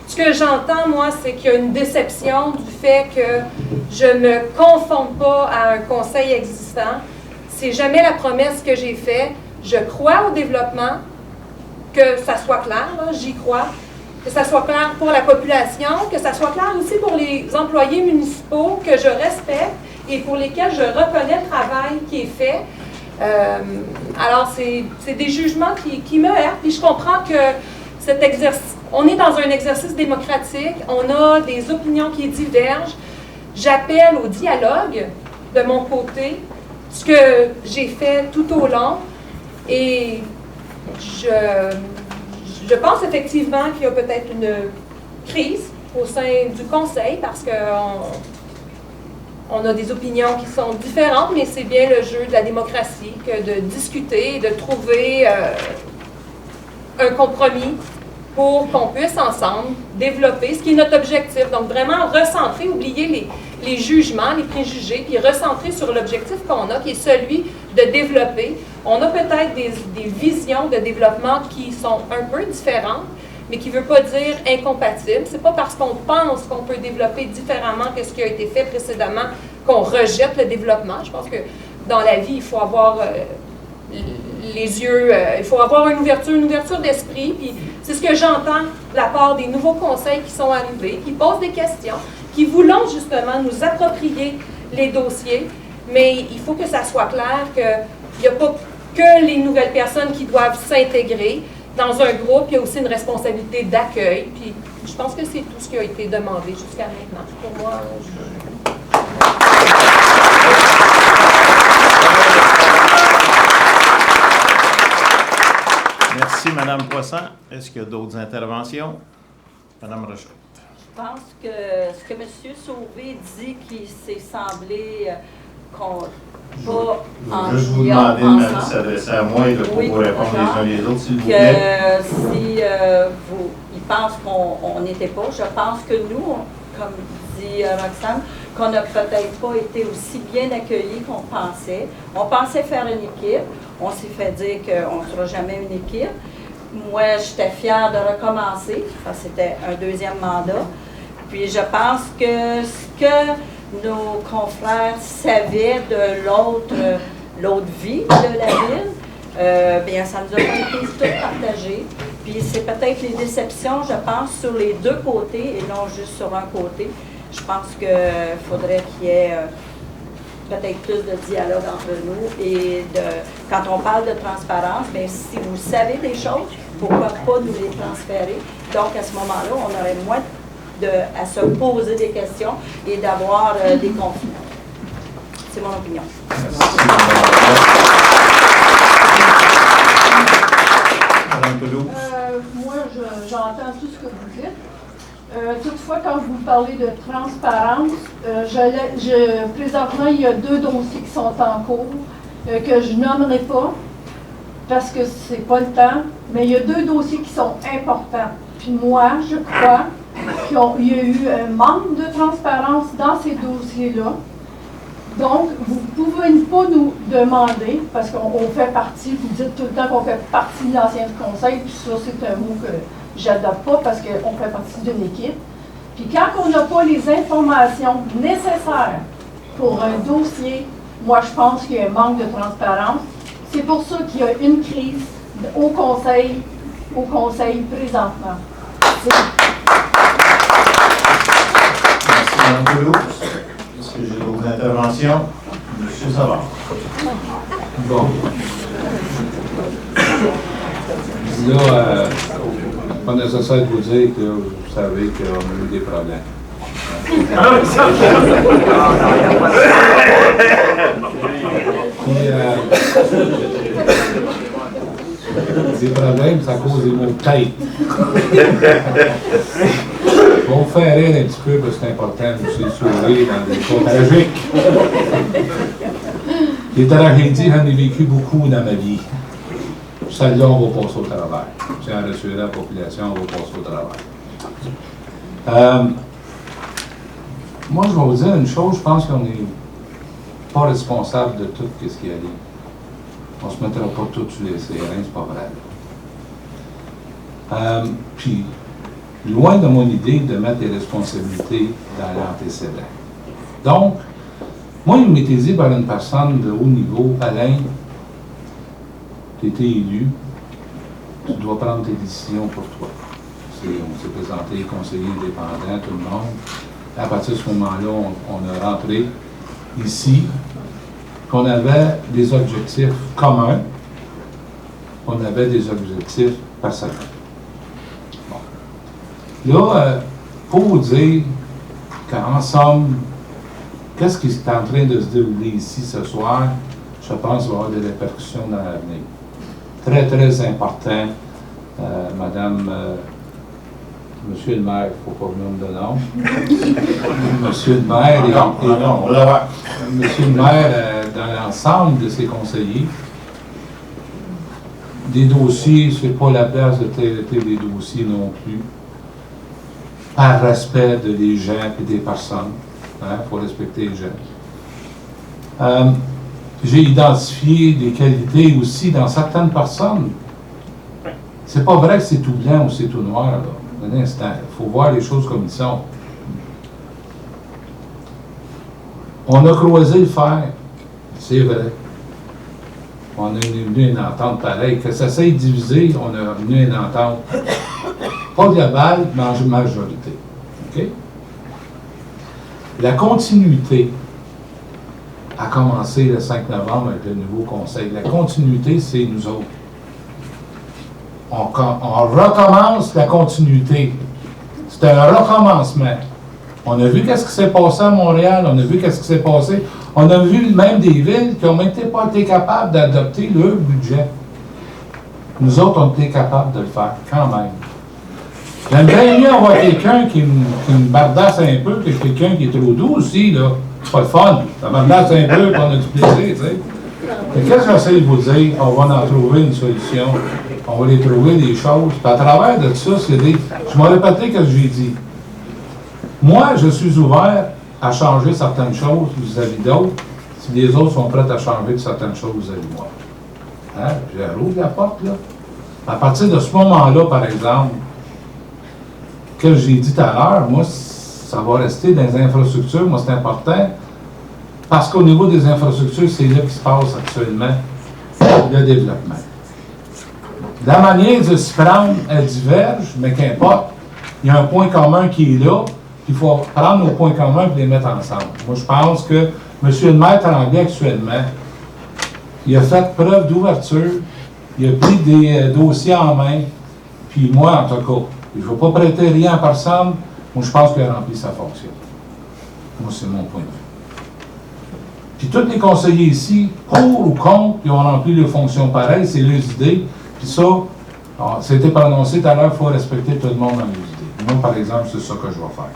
Ce que j'entends, moi, c'est qu'il y a une déception du fait que je ne me confonde pas à un conseil existant. C'est jamais la promesse que j'ai faite. Je crois au développement, que ça soit clair, j'y crois, que ça soit clair pour la population, que ça soit clair aussi pour les employés municipaux que je respecte et pour lesquels je reconnais le travail qui est fait. Alors, c'est des jugements qui me heurtent, puis je comprends que cet exercice, on est dans un exercice démocratique, on a des opinions qui divergent. J'appelle au dialogue de mon côté, ce que j'ai fait tout au long, et je pense effectivement qu'il y a peut-être une crise au sein du Conseil, parce qu'on a des opinions qui sont différentes, mais c'est bien le jeu de la démocratie que de discuter et de trouver un compromis pour qu'on puisse ensemble développer ce qui est notre objectif. Donc vraiment recentrer, oublier les jugements, les préjugés, puis recentrer sur l'objectif qu'on a, qui est celui de développer. On a peut-être des visions de développement qui sont un peu différentes, mais qui ne veut pas dire incompatibles. Ce n'est pas parce qu'on pense qu'on peut développer différemment que ce qui a été fait précédemment qu'on rejette le développement. Je pense que dans la vie, il faut avoir les yeux, il faut avoir une ouverture d'esprit. Puis c'est ce que j'entends de la part des nouveaux conseils qui sont arrivés, qui posent des questions, qui voulons justement nous approprier les dossiers, mais il faut que ça soit clair qu'il n'y a pas que les nouvelles personnes qui doivent s'intégrer. Dans un groupe, il y a aussi une responsabilité d'accueil, puis je pense que c'est tout ce qui a été demandé jusqu'à maintenant. Pour moi,
Merci, Mme Poisson. Est-ce qu'il y a d'autres interventions? Mme Rochette.
Je pense que ce que M. Sauvé dit qu'il s'est semblé qu'on
Je vais vous demander de s'adresser à moi et de vous répondre les uns les autres, s'il vous plaît.
Si ils pensent qu'on n'était pas, je pense que nous, comme dit Roxane, qu'on n'a peut-être pas été aussi bien accueillis qu'on pensait. On pensait faire une équipe. On s'est fait dire qu'on ne sera jamais une équipe. Moi, j'étais fière de recommencer, parce que c'était un deuxième mandat. Puis je pense que ce que nos confrères savaient de l'autre vie de la ville, bien, ça nous a pas été tout partagé. Puis c'est peut-être les déceptions, je pense, sur les deux côtés et non juste sur un côté. Je pense qu'il faudrait qu'il y ait peut-être plus de dialogue entre nous et quand on parle de transparence, bien, si vous savez des choses, pourquoi pas nous les transférer? Donc à ce moment-là, on aurait moins à se poser des questions et d'avoir des conflits. C'est mon opinion.
Moi, j'entends tout ce que vous dites. Toutefois, quand vous parlez de transparence, présentement, il y a 2 dossiers qui sont en cours que je nommerai pas parce que c'est pas le temps, mais il y a 2 dossiers qui sont importants. Puis moi, je crois qu'il y a eu un manque de transparence dans ces dossiers-là. Donc, vous ne pouvez pas nous demander, parce qu'on fait partie, vous dites tout le temps qu'on fait partie de l'ancien conseil, puis ça, c'est un mot que j'adopte pas parce qu'on fait partie d'une équipe. Puis quand on n'a pas les informations nécessaires pour un dossier, moi, je pense qu'il y a un manque de transparence. C'est pour ça qu'il y a une crise au conseil présentement.
Merci, Mme Pelot. Est-ce que j'ai d'autres interventions? M. Savard.
Bon. Là, pas nécessaire de vous dire que vous savez qu'on a eu des problèmes. Des problèmes, ça cause des maux de tête. On fait rire un petit peu parce que c'est important de se sauver dans des cas tragiques. Les tragédies, j'en ai vécu beaucoup dans ma vie. Celle-là, on va passer au travers. J'ai rassuré la population, on va passer au travers. Moi, je vais vous dire une chose, je pense qu'on n'est pas responsable de tout ce qui arrive. On ne se mettra pas tout sur les CRN, c'est pas vrai. Puis, loin de mon idée de mettre des responsabilités dans l'antécédent. Donc, moi, il m'était dit par une personne de haut niveau, Alain, tu étais élu, tu dois prendre tes décisions pour toi. On s'est présenté conseiller indépendant, tout le monde. À partir de ce moment-là, on a rentré ici, qu'on avait des objectifs communs, qu'on avait des objectifs personnels. Bon. Là, pour vous dire qu'en somme, qu'est-ce qui est en train de se dérouler ici ce soir, je pense qu'il va y avoir des répercussions dans l'avenir. Très, très important, Madame, Monsieur le maire, il ne faut pas me nommer de nom. Monsieur le maire Monsieur le maire, dans l'ensemble de ses conseillers, des dossiers, ce n'est pas la place de traiter des dossiers non plus, par respect des gens et des personnes. Il faut respecter les gens. J'ai identifié des qualités aussi dans certaines personnes. C'est pas vrai que c'est tout blanc ou c'est tout noir, là. Un instant, il faut voir les choses comme ils sont. On a croisé le fer, c'est vrai. On a venu une entente pareille. Que ça s'est divisé, on a venu une entente. Pas globale, mais en majorité. OK? La continuité a commencé le 5 novembre avec le nouveau conseil. La continuité, c'est nous autres. On recommence la continuité. C'est un recommencement. On a vu qu'est-ce qui s'est passé à Montréal, on a vu qu'est-ce qui s'est passé. On a vu même des villes qui n'ont même pas été capables d'adopter leur budget. Nous autres, on était capables de le faire, quand même. J'aime bien mieux avoir quelqu'un qui me bardasse un peu que quelqu'un qui est trop doux aussi, là. C'est pas le fun. Ça bardasse un peu, qu'on a du plaisir, tu sais. Mais qu'est-ce que j'essaie de vous dire? On va en trouver une solution. On va les trouver des choses. Puis à travers de ça, c'est des... Je m'en répétais ce que j'ai dit. Moi, je suis ouvert à changer certaines choses vis-à-vis d'autres, si les autres sont prêts à changer certaines choses vis-à-vis de moi. Hein? Je rouvre la porte, là. À partir de ce moment-là, par exemple, que j'ai dit tout à l'heure, moi, ça va rester dans les infrastructures. Moi, c'est important. Parce qu'au niveau des infrastructures, c'est là qu'il se passe actuellement le développement. La manière de se prendre, elle diverge, mais qu'importe. Il y a un point commun qui est là, puis il faut prendre nos points communs et les mettre ensemble. Moi, je pense que M. le maire Tremblay, actuellement, il a fait preuve d'ouverture, il a pris des dossiers en main, puis moi, en tout cas, je ne veux pas prêter rien à personne, moi, je pense qu'il a rempli sa fonction. Moi, c'est mon point de vue. Puis tous les conseillers ici, pour ou contre, ils ont rempli leurs fonctions pareilles, c'est leurs idées. Puis ça, c'était prononcé tout à l'heure, il faut respecter tout le monde dans les idées. Moi, par exemple, c'est ça que je vais faire.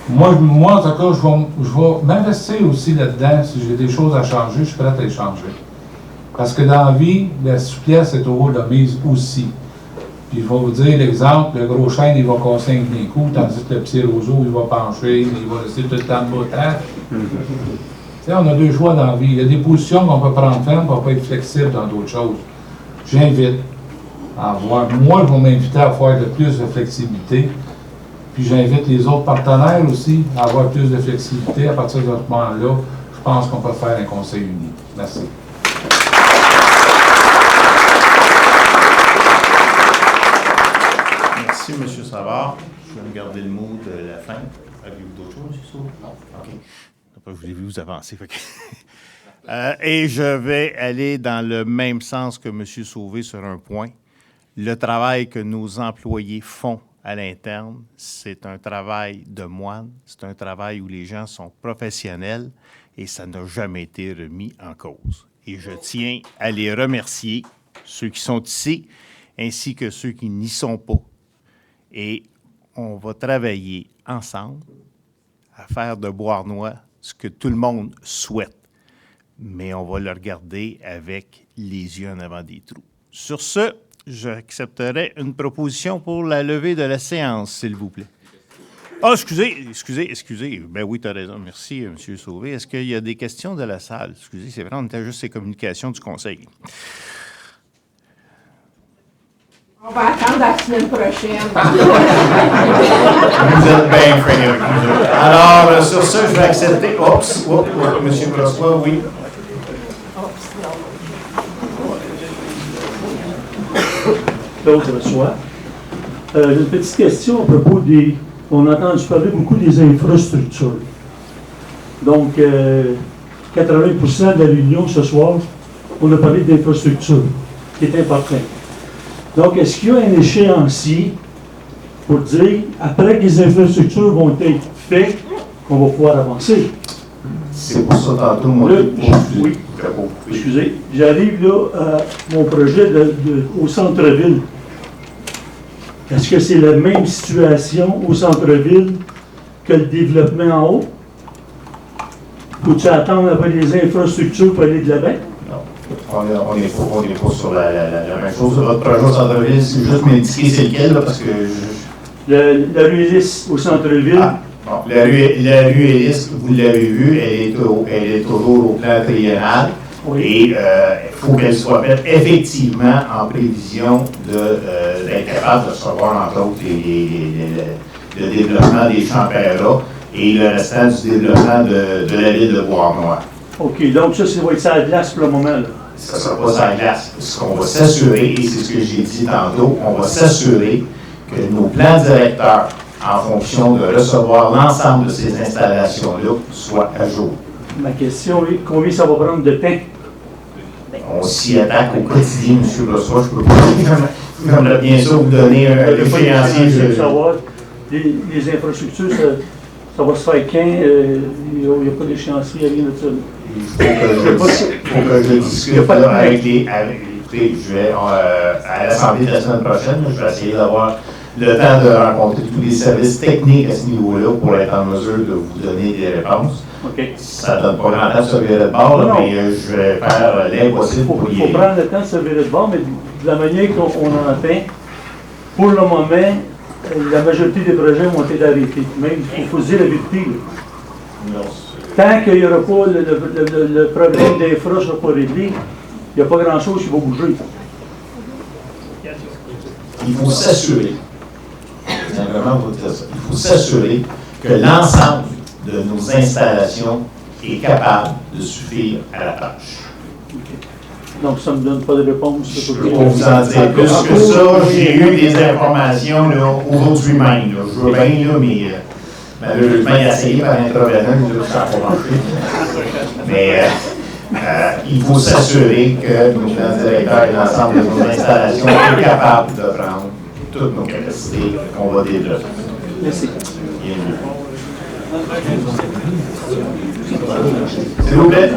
Moi en tout cas, je vais m'investir aussi là-dedans. Si j'ai des choses à changer, je suis prêt à les changer. Parce que dans la vie, la souplesse est au haut de la mise aussi. Puis je vais vous dire l'exemple, le gros chêne, il va casser un des coups, tandis que le petit roseau, il va pencher, il va rester tout le temps de bas. Tu sais, on a deux choix dans la vie. Il y a des positions qu'on peut prendre ferme, on peut être flexible dans d'autres choses. J'invite à avoir, moi, je vais m'inviter à avoir plus de flexibilité. Puis j'invite les autres partenaires aussi à avoir plus de flexibilité. À partir de ce moment-là, je pense qu'on peut faire un conseil uni. Merci.
Merci, M. Savard. Je vais me garder le mot de la fin. Avez-vous d'autres choses, M. Sauvé? Non. OK. Je vous ai vu vous avancer. Et je vais aller dans le même sens que M. Sauvé sur un point. Le travail que nos employés font à l'interne, c'est un travail de moine, c'est un travail où les gens sont professionnels et ça n'a jamais été remis en cause. Et je tiens à les remercier, ceux qui sont ici, ainsi que ceux qui n'y sont pas. Et on va travailler ensemble à faire de Beauharnois ce que tout le monde souhaite. Mais on va le regarder avec les yeux en avant des trous. Sur ce, j'accepterai une proposition pour la levée de la séance, s'il vous plaît. Ah, excusez. Ben oui, tu as raison. Merci, M. Sauvé. Est-ce qu'il y a des questions de la salle? Excusez, c'est vrai, on était juste ces communications du Conseil.
On va attendre la semaine prochaine.
Vous êtes bien fin avec nous. Alors, sur ce, je vais accepter. M. Brossois, oui.
Claude Brossois. Une petite question à propos des... On a entendu parler beaucoup des infrastructures. Donc, 80% de la réunion ce soir, on a parlé d'infrastructures. qui est important. Donc, est-ce qu'il y a un échéancier pour dire, après que les infrastructures vont être faites, qu'on va pouvoir avancer?
C'est pour ça, tantôt, moi,
Oui, excusez, j'arrive là à mon projet au centre-ville. Est-ce que c'est la même situation au centre-ville que le développement en haut? Faut-tu attendre après les infrastructures pour aller de l'avant?
Non. On n'est pas sur la même chose. Votre projet au centre-ville, c'est juste m'indiquer c'est lequel, là, parce que
La rue Hélice au centre-ville.
Ah, bon. La rue Hélice, vous l'avez vu, elle est toujours au plan triennal.
Oui.
Et il faut qu'elle soit faite effectivement en prévision d'être capable de recevoir, entre autres, le développement des champs Perra et le restant du développement de la ville de Bois-Noir.
OK, donc ça va être ça à glace pour le moment, là.
Ça ne sera pas ça à glace. Ce qu'on va s'assurer, et c'est ce que j'ai dit tantôt, on va s'assurer que nos plans directeurs, en fonction de recevoir l'ensemble de ces installations-là, soient à jour.
Ma question est, combien ça va prendre de temps?
On s'y attaque au quotidien, M. Brossois. Je ne peux pas, comme bien sûr, vous donner un échéancier.
Je veux savoir, les infrastructures, ça va se faire quand? Il n'y a pas d'échéancier, rien de ça.
Il faut que je discute là, avec les. Écoutez, je vais à l'Assemblée de la semaine prochaine, je vais essayer d'avoir le temps de rencontrer tous les services techniques à ce niveau-là pour être en mesure de vous donner des réponses.
Okay.
Ça ne donne pas grand temps de se virer de bord, là, mais je vais faire l'impossible pour y
Il faut prendre le temps de se virer de bord, mais de la manière qu'on entend, pour le moment, la majorité des projets vont être arrêtés. Même, il faut se dire la vérité. Tant qu'il n'y aura pas le problème d'infra ne sera pas réglé, il n'y a pas grand-chose qui va bouger.
Il faut s'assurer, simplement vous dire ça, il faut s'assurer que l'ensemble de nos installations est capable de suffire à la tâche.
Donc, ça ne me donne pas de réponse.
Je ne peux pas vous en dire plus que ça. J'ai eu des informations là, aujourd'hui même. Là. Je veux bien, là, mais malheureusement, il a essayé par intervenant, ça n'a pas marché. Mais il faut s'assurer que nos plans directeurs et l'ensemble de nos installations sont capables de prendre toutes nos capacités qu'on va développer.
Merci.
Bienvenue. S'il vous plaît.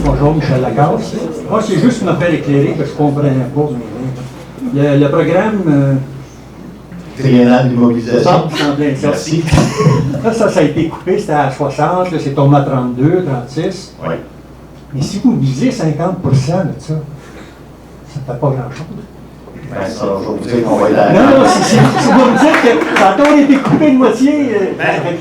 Bonjour, Michel Lacasse. Moi, c'est juste me faire éclairer que je ne comprends pas. Le programme...
Triennal d'immobilisation.
Merci. Là, ça a été coupé, c'était à 60, là, c'est tombé à 32, 36.
Oui.
Mais si vous visez 50% de ça, ça ne fait pas grand-chose.
Ben, ça, je vais vous dire qu'on va être à...
Non, si vous me dites que tantôt on a été coupé de moitié avec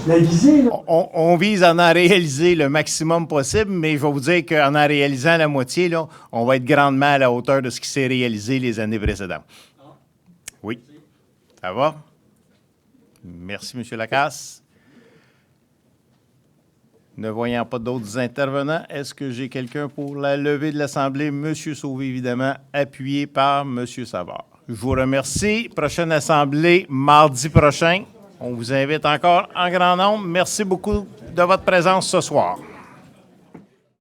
la visée. Là.
On vise à en réaliser le maximum possible, mais je vais vous dire qu'en en réalisant la moitié, là, on va être grandement à la hauteur de ce qui s'est réalisé les années précédentes. Oui. Ça va? Merci, M. Lacasse. Ne voyant pas d'autres intervenants, est-ce que j'ai quelqu'un pour la levée de l'Assemblée? M. Sauvé, évidemment, appuyé par M. Savard. Je vous remercie. Prochaine Assemblée, mardi prochain. On vous invite encore en grand nombre. Merci beaucoup de votre présence ce soir.